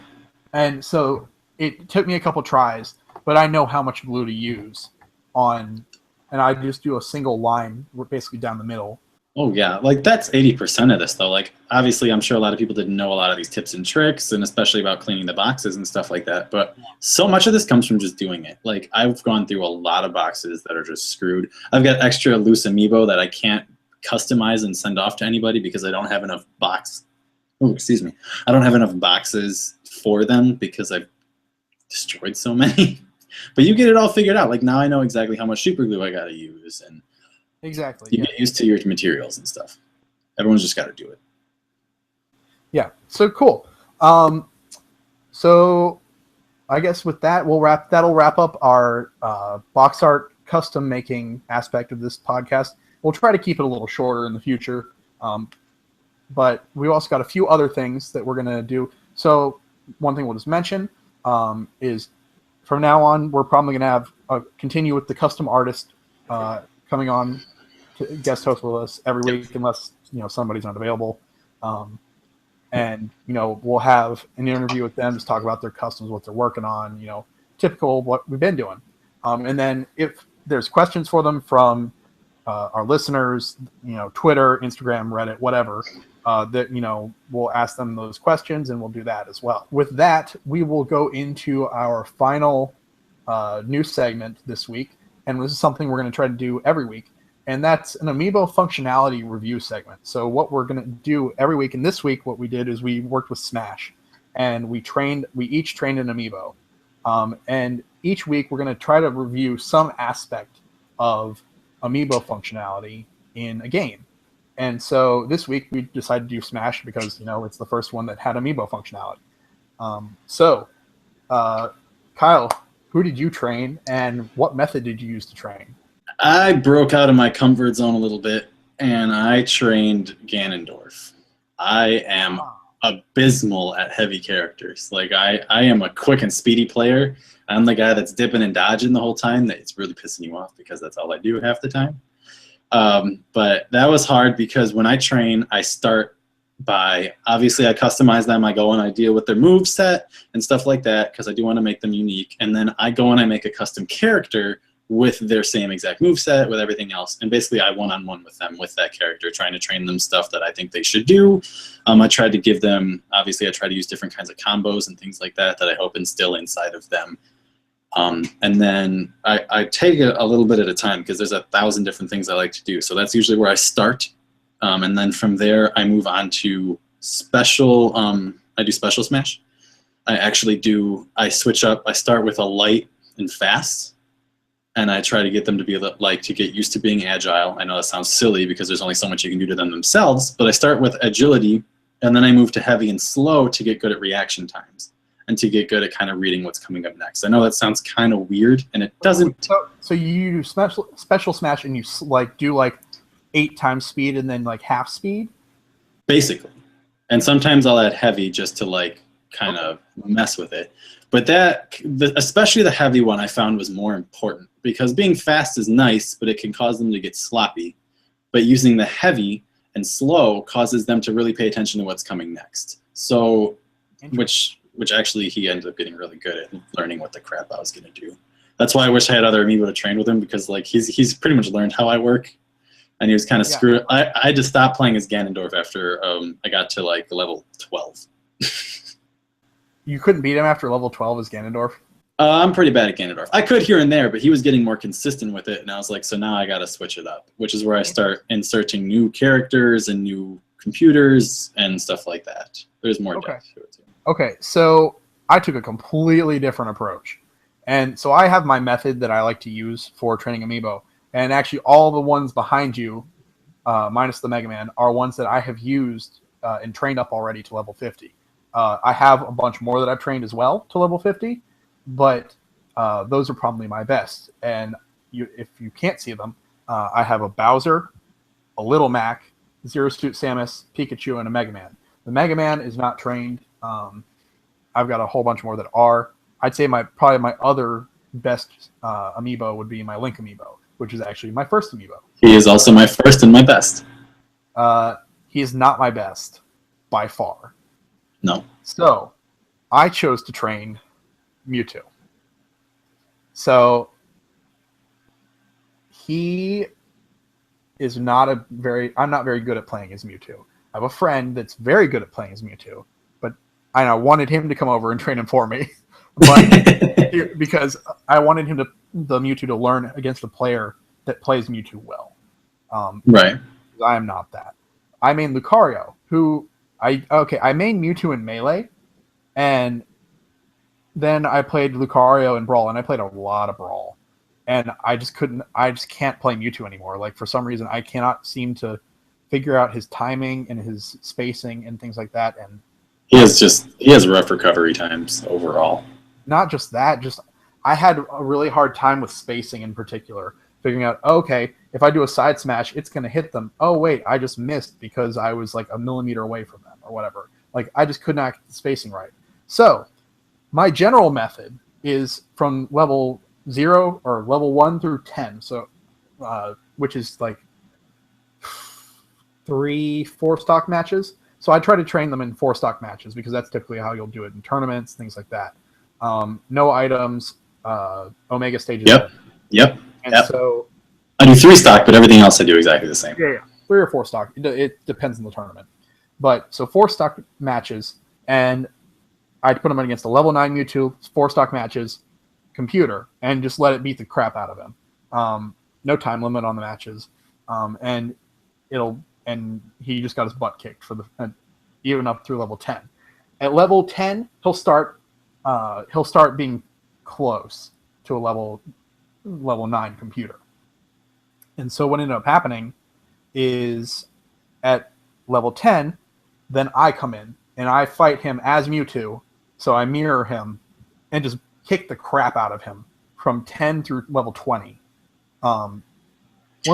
And so it took me a couple tries, but I know how much glue to use and I just do a single line basically down the middle. Oh yeah, like that's 80% of this though. Like obviously I'm sure a lot of people didn't know a lot of these tips and tricks, and especially about cleaning the boxes and stuff like that. But so much of this comes from just doing it. Like I've gone through a lot of boxes that are just screwed. I've got extra loose Amiibo that I can't customize and send off to anybody because I don't have enough I don't have enough boxes for them because I've destroyed so many. But you get it all figured out. Like now I know exactly how much super glue I got to use, and exactly. You get used to your materials and stuff. Everyone's just got to do it. Yeah. So cool. So I guess with that, that'll wrap up our box art custom making aspect of this podcast. We'll try to keep it a little shorter in the future. But we also got a few other things that we're going to do. So one thing we'll just mention is from now on, we're probably going to have continue with the custom artist coming on to guest host with us every week, unless somebody's not available. And we'll have an interview with them, just talk about their customs, what they're working on, typical what we've been doing. And then if there's questions for them from our listeners, Twitter, Instagram, Reddit, whatever, that we'll ask them those questions, and we'll do that as well. With that, we will go into our final news segment this week, and this is something we're going to try to do every week, and that's an Amiibo functionality review segment. So what we're going to do every week, and this week what we did is we worked with Smash, and we each trained an Amiibo, and each week we're going to try to review some aspect of Amiibo functionality in a game. And so this week we decided to do Smash because it's the first one that had Amiibo functionality. Kyle, who did you train, and what method did you use to train? I broke out of my comfort zone a little bit, and I trained Ganondorf. I am abysmal at heavy characters. Like I am a quick and speedy player. I'm the guy that's dipping and dodging the whole time. That it's really pissing you off because that's all I do half the time. But that was hard because when I train, I start by, obviously I customize them. I go and I deal with their move set and stuff like that because I do want to make them unique. And then I go and I make a custom character with their same exact move set, with everything else. And basically I one-on-one with them with that character, trying to train them stuff that I think they should do. I tried to give them, obviously I try to use different kinds of combos and things like that I hope instill inside of them. And then I take it a little bit at a time because there's 1,000 different things I like to do. So that's usually where I start. And then from there, I move on to special. I do special smash. I switch up. I start with a light and fast. And I try to get them to be to get used to being agile. I know that sounds silly because there's only so much you can do to them themselves. But I start with agility. And then I move to heavy and slow to get good at reaction times. And to get good at kind of reading what's coming up next. I know that sounds kind of weird, and it doesn't. So you do special smash, and you do 8 times speed and then half speed? Basically. And sometimes I'll add heavy just to kind of mess with it. But especially the heavy one I found was more important because being fast is nice, but it can cause them to get sloppy. But using the heavy and slow causes them to really pay attention to what's coming next. So, which actually he ended up getting really good at learning what the crap I was going to do. That's why I wish I had other Amiibo to train with him because he's pretty much learned how I work, and he was kind of screwed. I just stopped playing as Ganondorf after I got to level 12. You couldn't beat him after level 12 as Ganondorf? I'm pretty bad at Ganondorf. I could here and there, but he was getting more consistent with it, and I was like, so now I got to switch it up, which is where I start inserting new characters and new computers and stuff like that. There's more depth to it too. Okay, so I took a completely different approach. And so I have my method that I like to use for training Amiibo. And actually all the ones behind you, minus the Mega Man, are ones that I have used and trained up already to level 50. I have a bunch more that I've trained as well to level 50, but those are probably my best. And if you can't see them, I have a Bowser, a Little Mac, Zero Suit Samus, Pikachu, and a Mega Man. The Mega Man is not trained. I've got a whole bunch more that are. I'd say probably my other best amiibo would be my Link amiibo, which is actually my first amiibo. He is also my first and my best. He is not my best by far. No. So I chose to train Mewtwo. So he is not I'm not very good at playing as Mewtwo. I have a friend that's very good at playing as Mewtwo, but I wanted him to come over and train him for me. But because I wanted the Mewtwo to learn against a player that plays Mewtwo well. Right. I am not that. I main Lucario, I main Mewtwo in Melee, and then I played Lucario in Brawl, and I played a lot of Brawl. And I just can't play Mewtwo anymore. Like, for some reason, I cannot seem to figure out his timing and his spacing and things like that. And he has rough recovery times overall. Not just that, I had a really hard time with spacing in particular, figuring out, okay, if I do a side smash, it's going to hit them. Oh, wait, I just missed because I was like a millimeter away from them or whatever. Like, I just could not get the spacing right. So my general method is from level 0 or level 1 through 10. So, which is like 3-4 stock matches. So I try to train them in 4 stock matches because that's typically how you'll do it in tournaments, things like that. No items, Omega stages. Yep. So I do 3 stock, but everything else I do exactly the same. Yeah. 3 or 4 stock. It depends on the tournament. But so 4 stock matches, and I'd put him against a level 9 Mewtwo, 4 stock matches, computer, and just let it beat the crap out of him. No time limit on the matches, and he just got his butt kicked even up through level 10. At level 10, he'll start being close to a level 9 computer. And so what ended up happening is at level 10, then I come in and I fight him as Mewtwo. So I mirror him and just kick the crap out of him from 10 through level 20. Once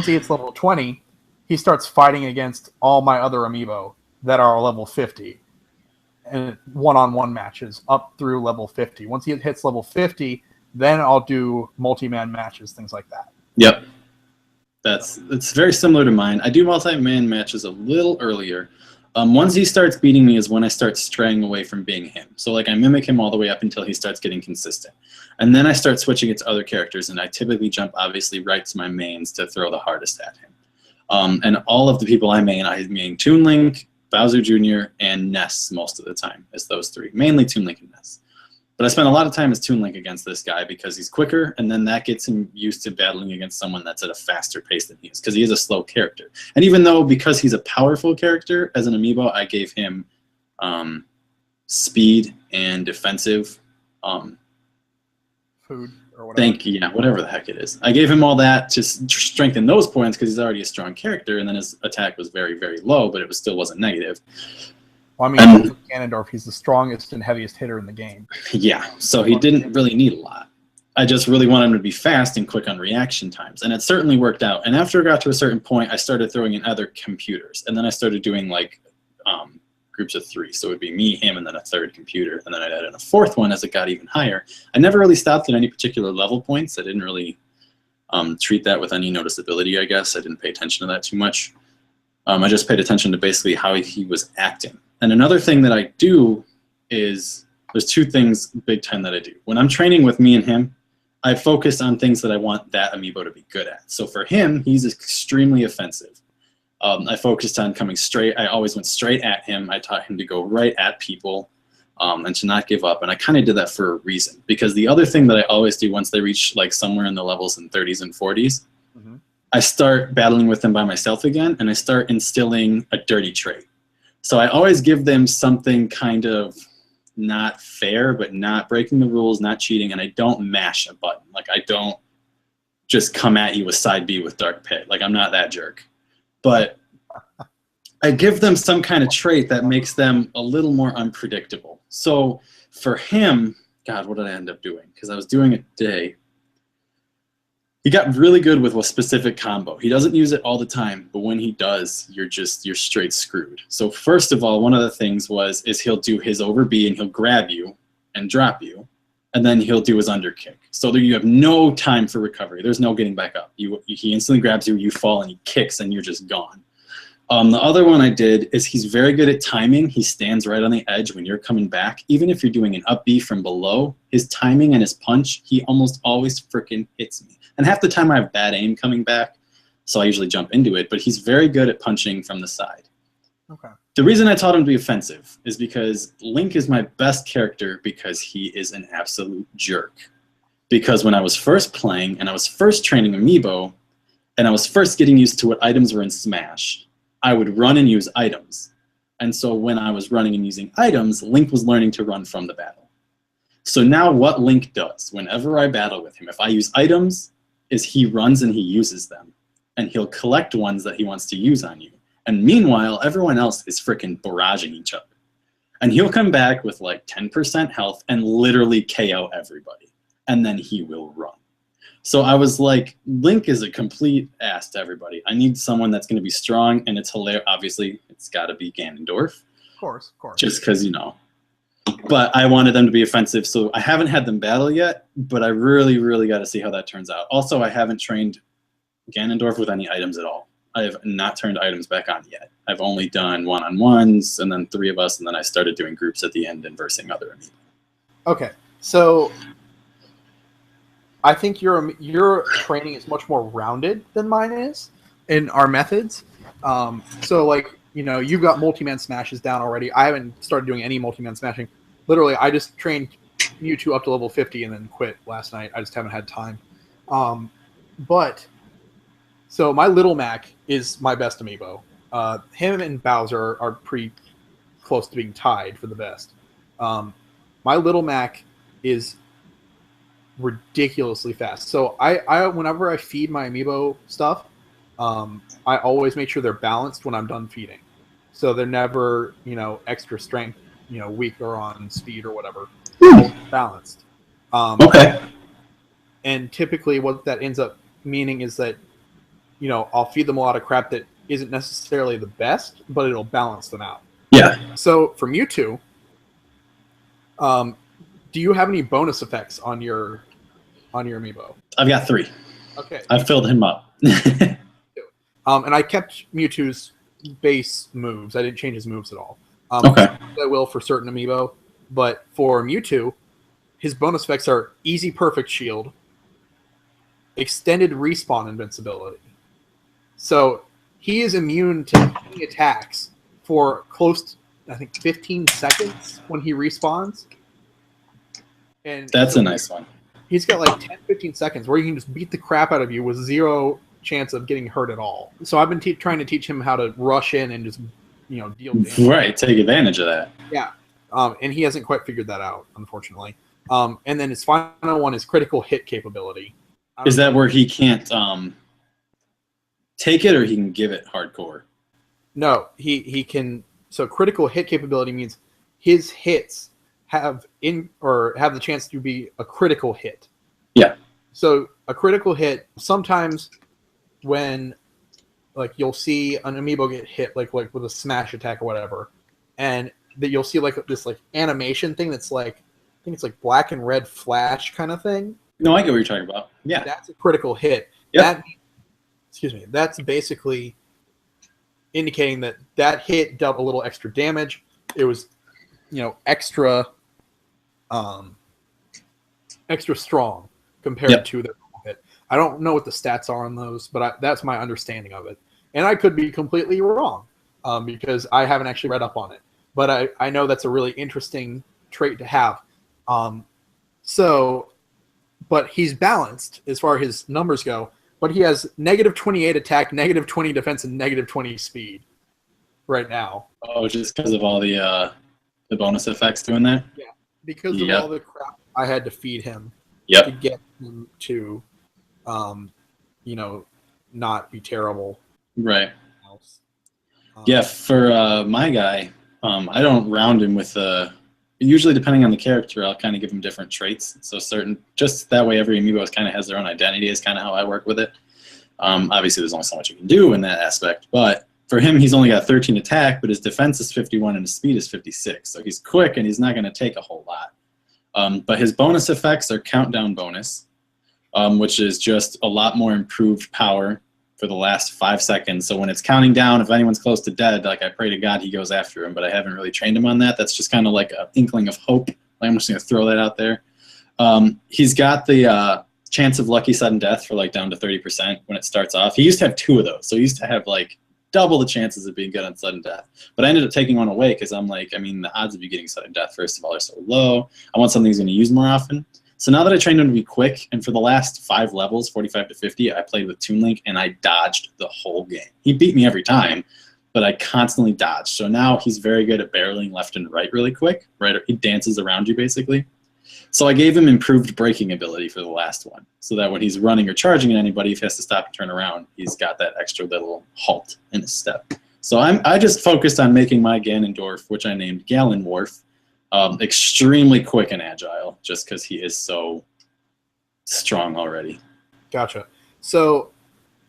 he hits level 20, he starts fighting against all my other amiibo that are level 50. And one-on-one matches up through level 50. Once he hits level 50, then I'll do multi-man matches, things like that. Yep. It's very similar to mine. I do multi-man matches a little earlier. Once he starts beating me is when I start straying away from being him. So like I mimic him all the way up until he starts getting consistent. And then I start switching it to other characters, and I typically jump obviously right to my mains to throw the hardest at him. And all of the people I main Toon Link, Bowser Jr., and Ness most of the time is those 3. Mainly Toon Link and Ness. But I spend a lot of time as Toon Link against this guy because he's quicker, and then that gets him used to battling against someone that's at a faster pace than he is, because he is a slow character. And even though, because he's a powerful character as an amiibo, I gave him speed and defensive. Food or whatever. Whatever the heck it is. I gave him all that to strengthen those points because he's already a strong character, and then his attack was very, very low, but it still wasn't negative. Well, I mean, Ganondorf, he's the strongest and heaviest hitter in the game. Yeah, so he didn't really need a lot. I just really wanted him to be fast and quick on reaction times, and it certainly worked out. And after it got to a certain point, I started throwing in other computers, and then I started doing like groups of 3. So it would be me, him, and then a 3rd computer, and then I'd add in a 4th one as it got even higher. I never really stopped at any particular level points. I didn't really treat that with any noticeability, I guess. I didn't pay attention to that too much. I just paid attention to basically how he was acting. And another thing that I do is, there's 2 things big time that I do. When I'm training with me and him, I focus on things that I want that amiibo to be good at. So for him, he's extremely offensive. I focused on coming straight. I always went straight at him. I taught him to go right at people and to not give up. And I kind of did that for a reason. Because the other thing that I always do once they reach like somewhere in the levels in 30s and 40s, I start battling with them by myself again, and I start instilling a dirty trait. So I always give them something kind of not fair, but not breaking the rules, not cheating, and I don't mash a button. Like, I don't just come at you with side B with Dark Pit. Like, I'm not that jerk. But I give them some kind of trait that makes them a little more unpredictable. So for him, God, what did I end up doing? Because I was doing it today. He got really good with a specific combo. He doesn't use it all the time, but when he does, you're straight screwed. So first of all, one of the things is he'll do his over B and he'll grab you and drop you, and then he'll do his under kick. So there you have no time for recovery. There's no getting back up. He instantly grabs you, you fall, and he kicks, and you're just gone. The other one I did is he's very good at timing. He stands right on the edge when you're coming back. Even if you're doing an up B from below, his timing and his punch, he almost always freaking hits me. And half the time I have bad aim coming back, so I usually jump into it. But he's very good at punching from the side. Okay. The reason I taught him to be offensive is because Link is my best character because he is an absolute jerk. Because when I was first playing and I was first training Amiibo and I was first getting used to what items were in Smash, I would run and use items. And so when I was running and using items, Link was learning to run from the battle. So now what Link does whenever I battle with him, if I use items, is he runs and he uses them. And he'll collect ones that he wants to use on you. And meanwhile, everyone else is freaking barraging each other. And he'll come back with like 10% health and literally KO everybody. And then he will run. So I was like, Link is a complete ass to everybody. I need someone that's going to be strong, and it's hilarious. Obviously, it's got to be Ganondorf. Of course. Just because, But I wanted them to be offensive, so I haven't had them battle yet, but I really, really got to see how that turns out. Also, I haven't trained Ganondorf with any items at all. I have not turned items back on yet. I've only done one-on-ones, and then 3 of us, and then I started doing groups at the end and versing other Amiibo. Okay, so I think your training is much more rounded than mine is in our methods. So like, you've got multi-man smashes down already. I haven't started doing any multi-man smashing. Literally, I just trained Mewtwo up to level 50 and then quit last night. I just haven't had time. So my Little Mac is my best Amiibo. Him and Bowser are pretty close to being tied for the best. My Little Mac is ridiculously fast. So I whenever I feed my Amiibo stuff, I always make sure they're balanced when I'm done feeding. So they're never, extra strength, weaker on speed or whatever. Balanced. Okay. And typically what that ends up meaning is that, I'll feed them a lot of crap that isn't necessarily the best, but it'll balance them out. Yeah. So for Mewtwo, do you have any bonus effects on your Amiibo? I've got 3. Okay. I've filled him up. And I kept Mewtwo's base moves. I didn't change his moves at all. Okay. I will for certain Amiibo, but for Mewtwo, his bonus effects are Easy Perfect Shield, Extended Respawn Invincibility. So he is immune to any attacks for close to, I think, 15 seconds when he respawns. And that's a nice one. He's got like 10, 15 seconds where he can just beat the crap out of you with 0 chance of getting hurt at all. So I've been trying to teach him how to rush in and just, deal damage. Right, take advantage of that. Yeah. And he hasn't quite figured that out, unfortunately. And then his final one is critical hit capability. Is that where he can't take it, or he can give it hardcore? No, he can. So critical hit capability means his hits have the chance to be a critical hit. Yeah. So a critical hit, sometimes when you'll see an Amiibo get hit like with a smash attack or whatever, and that you'll see this animation thing that's I think it's black and red flash kind of thing. No, I get what you're talking about. Yeah. That's a critical hit. Yep. That's basically indicating that hit dealt a little extra damage. It was, extra strong compared to the normal hit. I don't know what the stats are on those, but that's my understanding of it. And I could be completely wrong because I haven't actually read up on it. But I know that's a really interesting trait to have. But he's balanced as far as his numbers go. But he has -28 attack, -20 defense, and -20 speed right now. Oh, just because of all the bonus effects doing that? Yeah, because of all the crap I had to feed him to get him to, not be terrible. Right. Yeah, for my guy, I don't round him with usually depending on the character, I'll kind of give him different traits. So just that way every Amiibo kind of has their own identity is kind of how I work with it. Obviously, there's only so much you can do in that aspect. But for him, he's only got 13 attack, but his defense is 51 and his speed is 56. So he's quick and he's not going to take a whole lot. But his bonus effects are countdown bonus, which is just a lot more improved power for the last 5 seconds. So when it's counting down, if anyone's close to dead, like I pray to God he goes after him, but I haven't really trained him on that. That's just kind of like an inkling of hope. I'm just going to throw that out there. He's got the chance of lucky sudden death for like down to 30% when it starts off. He used to have 2 of those. So he used to have like double the chances of being good on sudden death. But I ended up taking one away because I'm like, I mean, the odds of you getting sudden death, first of all, are so low. I want something he's going to use more often. So now that I trained him to be quick, and for the last 5 levels, 45 to 50, I played with Toon Link, and I dodged the whole game. He beat me every time, but I constantly dodged. So now he's very good at barreling left and right really quick. Right, he dances around you, basically. So I gave him improved braking ability for the last one, so that when he's running or charging at anybody, if he has to stop and turn around, he's got that extra little halt in his step. So I just focused on making my Ganondorf, which I named Gallenworf, extremely quick and agile, just because he is so strong already. Gotcha. So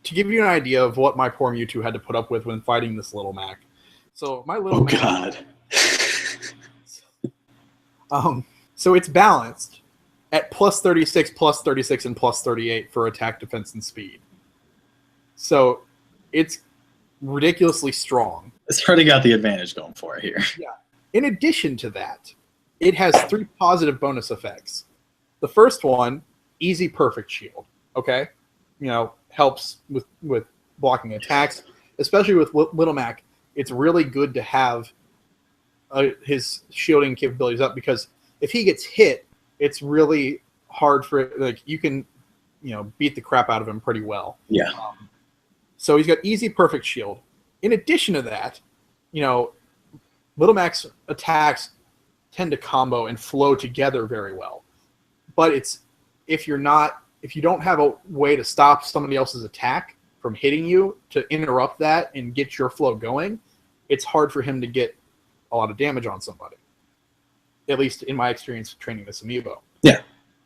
to give you an idea of what my poor Mewtwo had to put up with when fighting this little Mac. So my little Mac, God. So it's balanced at plus 36, and plus 38 for attack, defense, and speed. So it's ridiculously strong. It's already got the advantage going for it here. Yeah. In addition to that, it has 3 positive bonus effects. The first one, easy perfect shield. Okay? You know, helps with blocking attacks. Especially with Little Mac, it's really good to have his shielding capabilities up, because if he gets hit, it's really hard for it. Like, you can, beat the crap out of him pretty well. Yeah. So he's got easy perfect shield. In addition to that, Little Mac's attacks tend to combo and flow together very well. But if you don't have a way to stop somebody else's attack from hitting you, to interrupt that and get your flow going, it's hard for him to get a lot of damage on somebody. At least in my experience training this amiibo. Yeah.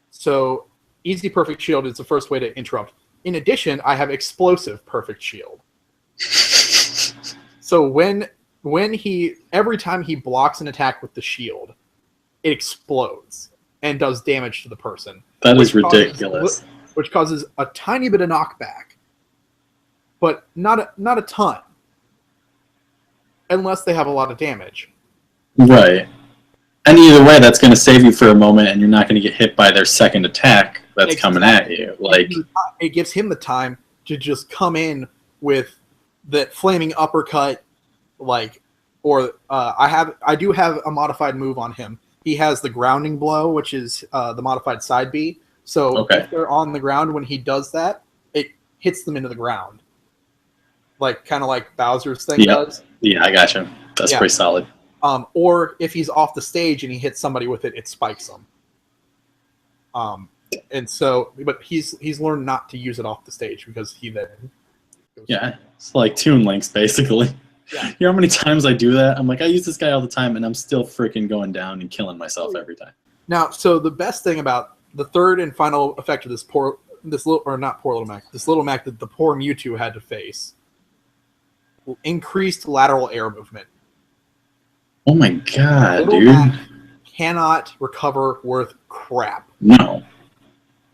So easy perfect shield is the first way to interrupt. In addition, I have explosive perfect shield. So every time he blocks an attack with the shield, it explodes and does damage to the person. That is ridiculous. Which causes a tiny bit of knockback, but not a ton, unless they have a lot of damage. Right. And either way, that's going to save you for a moment, and you're not going to get hit by their second attack that's coming at you. Like, it gives him the time to just come in with that flaming uppercut, I do have a modified move on him. He has the grounding blow, which is the modified side B. So if they're on the ground when he does that, it hits them into the ground, kind of like Bowser's thing does. Yeah, I gotcha. That's pretty solid. Or if he's off the stage and he hits somebody with it, it spikes them. And so, but he's learned not to use it off the stage, because he then goes. Yeah, it's like Toon Links, basically. Yeah. You know how many times I do that? I'm like, I use this guy all the time, and I'm still freaking going down and killing myself every time. Now, so the best thing about the third and final effect of this little Mac that the poor Mewtwo had to face, increased lateral air movement. Oh my God, Little dude. Mac cannot recover worth crap. No.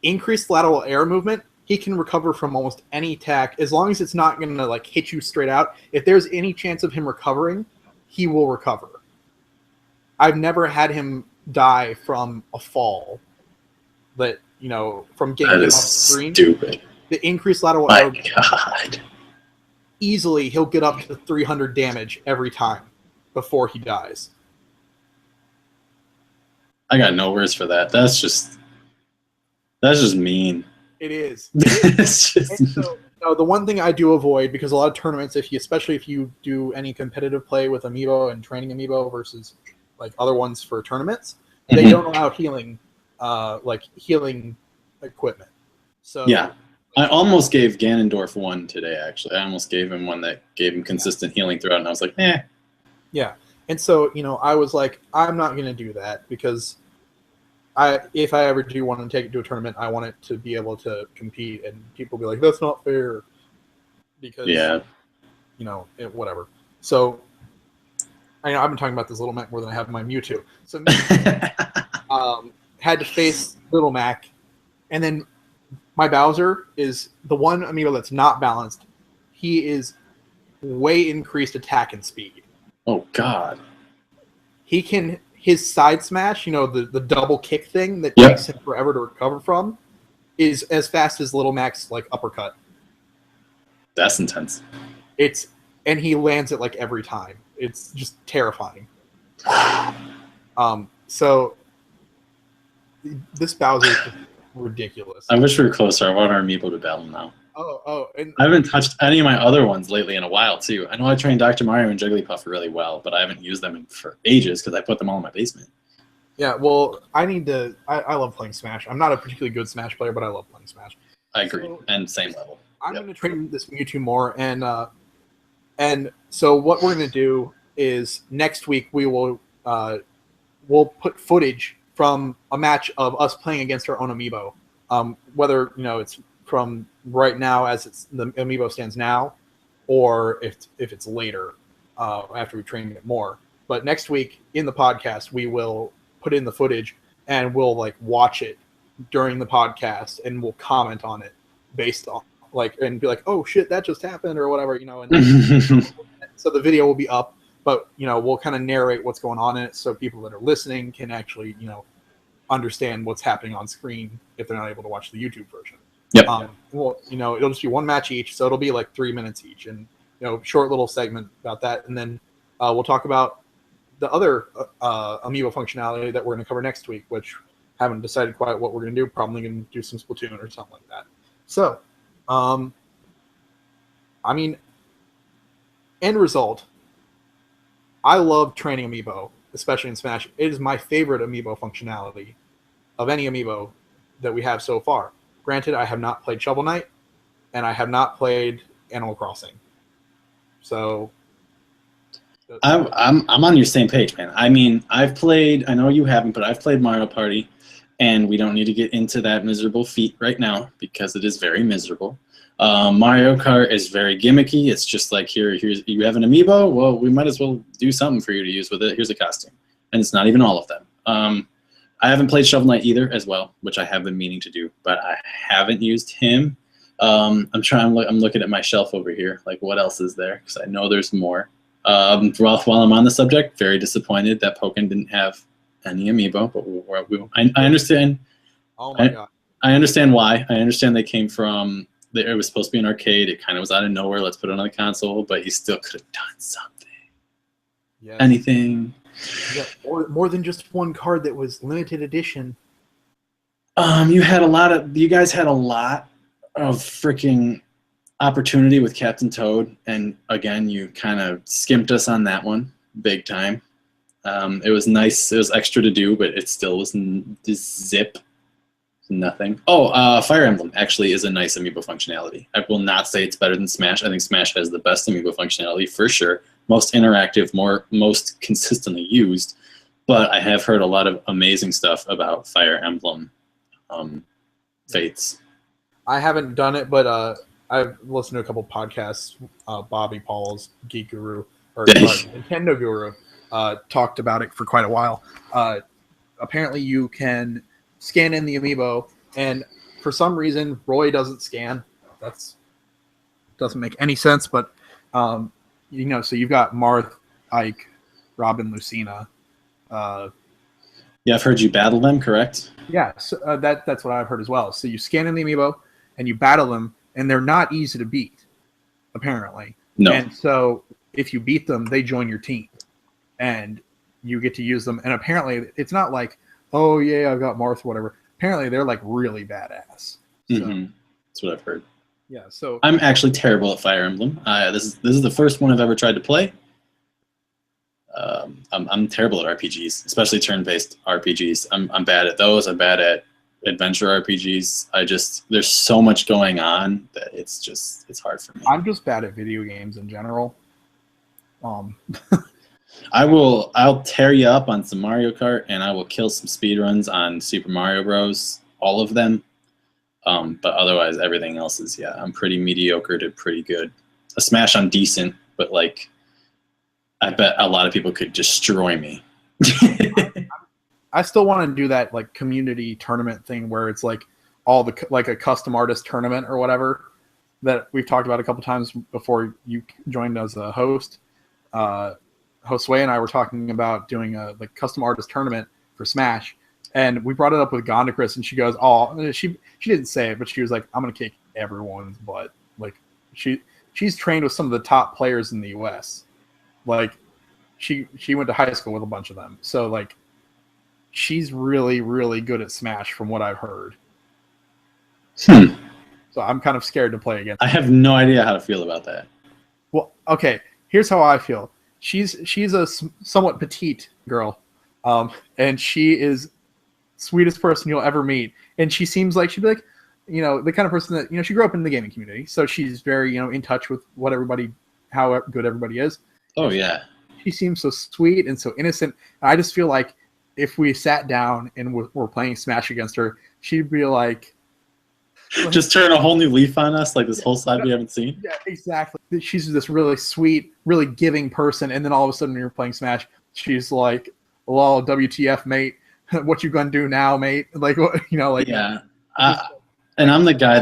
Increased lateral air movement, he can recover from almost any attack, as long as it's not going to hit you straight out. If there's any chance of him recovering, he will recover. I've never had him die from a fall, but from getting him off the screen. Stupid. The increased lateral air movement, God. Easily he'll get up to 300 damage every time before he dies. I got no words for that. That's just mean. It is. It's just... So, the one thing I do avoid, because a lot of tournaments, especially if you do any competitive play with Amiibo and training Amiibo versus other ones for tournaments, they don't allow healing, healing equipment. So yeah, I almost gave Ganondorf one today. Actually, I almost gave him one that gave him consistent healing throughout, and I was like, eh. Yeah, and so I was like, I'm not going to do that, because if I ever do want to take it to a tournament, I want it to be able to compete, and people be like, that's not fair, because whatever. So I've been talking about this Little Mac more than I have my Mewtwo. So had to face Little Mac, and then my Bowser is the one amiibo that's not balanced. He is way increased attack and speed. Oh God. His side smash, the double kick thing that Yep. takes him forever to recover from, is as fast as Little Mac's like uppercut. That's intense. And he lands it like every time. It's just terrifying. So this Bowser is ridiculous. I wish we were closer. I want our amiibo to battle now. And I haven't touched any of my other ones lately in a while too. I know I trained Dr. Mario and Jigglypuff really well, but I haven't used them for ages because I put them all in my basement. yeah, well, I need to. I love playing Smash. I'm not a particularly good Smash player, but I love playing Smash. I agree, So, and same level. I'm going to train this Mewtwo more, and so what we're going to do is next week we'll put footage from a match of us playing against our own amiibo, whether it's from right now as the amiibo stands now, or if it's later after we've trained it more. But next week in the podcast we will put in the footage and we'll like watch it during the podcast and we'll comment on it based on and be like, oh shit, that just happened or whatever, and so the video will be up, but we'll kind of narrate what's going on in it so people that are listening can actually understand what's happening on screen if they're not able to watch the YouTube version. Yep. Well, it'll just be one match each, so it'll be like 3 minutes each, and short little segment about that, and then we'll talk about the other amiibo functionality that we're going to cover next week, which haven't decided quite what we're going to do. Probably going to do some Splatoon or something like that. So, end result, I love training amiibo, especially in Smash. It is my favorite amiibo functionality of any amiibo that we have so far. Granted, I have not played Shovel Knight, and I have not played Animal Crossing. So I'm on your same page, man. I mean, I know you haven't, but I've played Mario Party, and we don't need to get into that miserable feat right now because it is very miserable. Mario Kart is very gimmicky. It's just like, here's you have an amiibo. Well, we might as well do something for you to use with it. Here's a costume, and it's not even all of them. I haven't played Shovel Knight either, as well, which I have been meaning to do, but I haven't used him. I'm looking at my shelf over here, like what else is there? Because I know there's more. While I'm on the subject, very disappointed that Pokken didn't have any amiibo, but I understand. Oh my god! I understand why. I understand they came from. It was supposed to be an arcade. It kind of was out of nowhere. Let's put it on the console, but he still could have done something. Yes. Anything. Yeah, or more than just one card that was limited edition. You guys had a lot of freaking opportunity with Captain Toad, and again, you kind of skimped us on that one big time. It was nice. It was extra to do, but it still was zip. Nothing. Oh, Fire Emblem actually is a nice amiibo functionality. I will not say it's better than Smash. I think Smash has the best amiibo functionality for sure. Most interactive, most consistently used. But I have heard a lot of amazing stuff about Fire Emblem Fates. I haven't done it, but I've listened to a couple podcasts. Bobby Paul's Geek Guru, or Nintendo Guru, talked about it for quite a while. Apparently, you can scan in the amiibo, and for some reason, Roy doesn't scan. Doesn't make any sense, but so you've got Marth, Ike, Robin, Lucina. Yeah, I've heard you battle them, correct? Yeah, so, that's what I've heard as well. So you scan in the amiibo, and you battle them, and they're not easy to beat, apparently. No. And so if you beat them, they join your team, and you get to use them. And apparently, it's not like, oh yeah, I've got Marth, whatever. Apparently, they're like really badass. So, That's what I've heard. Yeah. So I'm actually terrible at Fire Emblem. This is the first one I've ever tried to play. I'm terrible at RPGs, especially turn-based RPGs. I'm bad at those. I'm bad at adventure RPGs. There's so much going on that it's hard for me. I'm just bad at video games in general. I'll tear you up on some Mario Kart, and I will kill some speedruns on Super Mario Bros. All of them. But otherwise, everything else is, I'm pretty mediocre to pretty good. A Smash, I'm decent, but like, I bet a lot of people could destroy me. I still want to do that like community tournament thing where it's like all the like a custom artist tournament or whatever that we've talked about a couple times before you joined as a host. Josue and I were talking about doing a like custom artist tournament for Smash, and we brought it up with Gondacris, and she goes, "Oh, she didn't say it, but she was like, I'm gonna kick everyone's butt." Like she's trained with some of the top players in the U.S. Like she went to high school with a bunch of them, so like she's really really good at Smash from what I've heard. So I'm kind of scared to play against her. I have no idea how to feel about that. Well, okay, here's how I feel. She's a somewhat petite girl, and she is sweetest person you'll ever meet. And she seems like she'd be like, you know, the kind of person that, you know, she grew up in the gaming community, so she's very, you know, in touch with what everybody, how good everybody is. Oh yeah. She seems so sweet and so innocent. I just feel like if we sat down and we're playing Smash against her, she'd be like, just turn a whole new leaf on us, like this whole side we haven't seen. Yeah, exactly. She's this really sweet, really giving person, and then all of a sudden when you're playing Smash, she's like, "Lol, WTF, mate? What you gonna do now, mate?" Like, you know, like yeah. And I'm the guy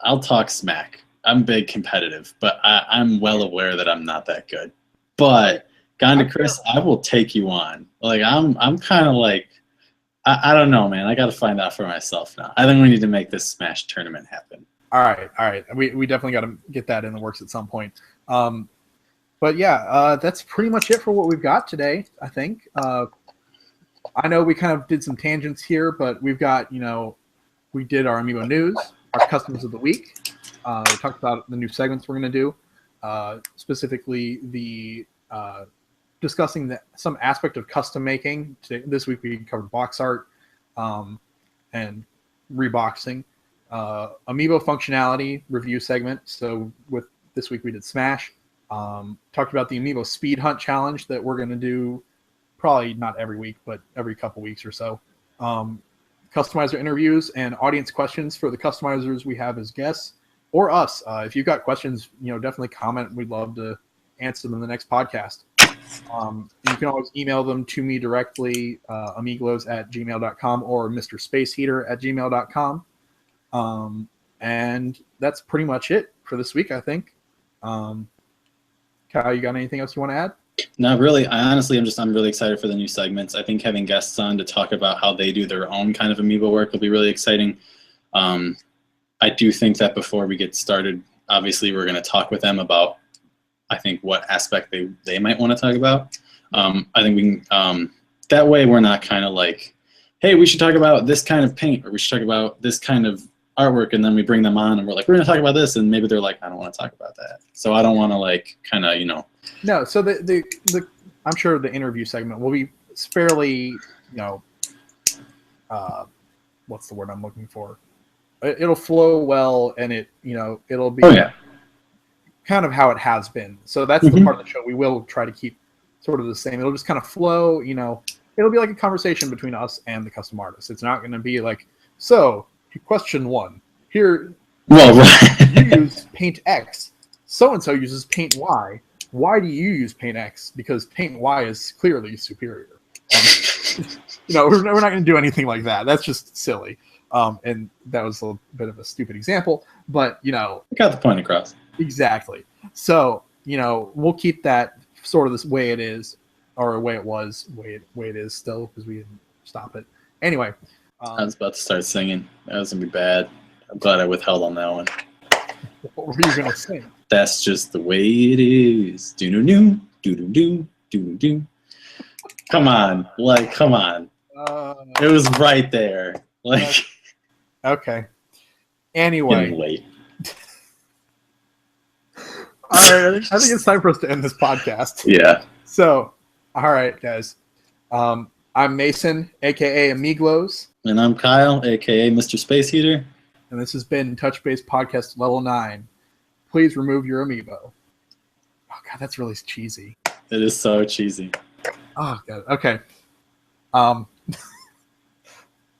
I'll talk smack. I'm big competitive, but I'm well aware that I'm not that good. But Gondacris, I will take you on. Like I'm kind of like. I don't know, man. I got to find out for myself now. I think we need to make this Smash tournament happen. All right. We definitely got to get that in the works at some point. But yeah, that's pretty much it for what we've got today, I think. I know we kind of did some tangents here, but we've got, you know, we did our Amiibo news, our customers of the week. We talked about the new segments we're going to do, specifically the discussing some aspect of custom making. This week we covered box art and reboxing, amiibo functionality review segment. So with this week we did Smash. Talked about the amiibo speed hunt challenge that we're going to do probably not every week, but every couple weeks or so. Customizer interviews and audience questions for the customizers we have as guests or us. If you've got questions, you know, definitely comment. We'd love to answer them in the next podcast. You can always email them to me directly, amiiglows@gmail.com or mrspaceheater@gmail.com. And that's pretty much it for this week, I think. Kyle, you got anything else you want to add? Not really. I'm really excited for the new segments. I think having guests on to talk about how they do their own kind of amiibo work will be really exciting. I do think that before we get started, obviously we're going to talk with them about I think what aspect they might want to talk about. I think we can, that way we're not kind of like, hey, we should talk about this kind of paint or we should talk about this kind of artwork, and then we bring them on and we're like, we're going to talk about this, and maybe they're like, I don't want to talk about that. So I don't want to like kind of, you know. No, so the I'm sure the interview segment will be fairly, you know, what's the word I'm looking for? It'll flow well, and it'll be kind of how it has been. So that's the part of the show we will try to keep sort of the same. It'll just kind of flow, you know. It'll be like a conversation between us and the custom artist. It's not going to be like, so question 1 here. Well, right. You use Paint X. So and so uses Paint Y. Why do you use Paint X? Because Paint Y is clearly superior. You know, we're not going to do anything like that. That's just silly. And that was a little bit of a stupid example, but you know, I got the point across. Exactly. So, you know, we'll keep that sort of this way it is, or the way it was, way it is still, because we didn't stop it. Anyway. I was about to start singing. That was going to be bad. I'm glad I withheld on that one. What were you going to sing? That's just the way it is. Do-do-do, do-do-do, do-do-do. Come on. Like, come on. It was right there. Like. Okay. Anyway. Getting late. All right, I think it's time for us to end this podcast. Yeah. So, all right, guys. I'm Mason, a.k.a. Amiiglows. And I'm Kyle, a.k.a. Mr. SpaceHeater. And this has been Touch Base Podcast Level 9. Please remove your amiibo. Oh, God, that's really cheesy. It is so cheesy. Oh, God. Okay.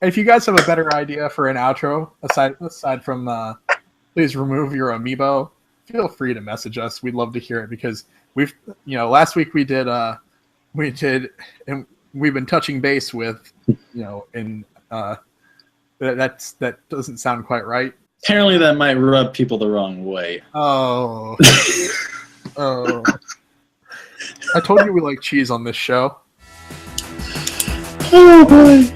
If you guys have a better idea for an outro, aside from please remove your amiibo, feel free to message us. We'd love to hear it because last week we did, and we've been touching base with, and that doesn't sound quite right. Apparently, that might rub people the wrong way. Oh, oh! I told you we like cheese on this show. Oh boy.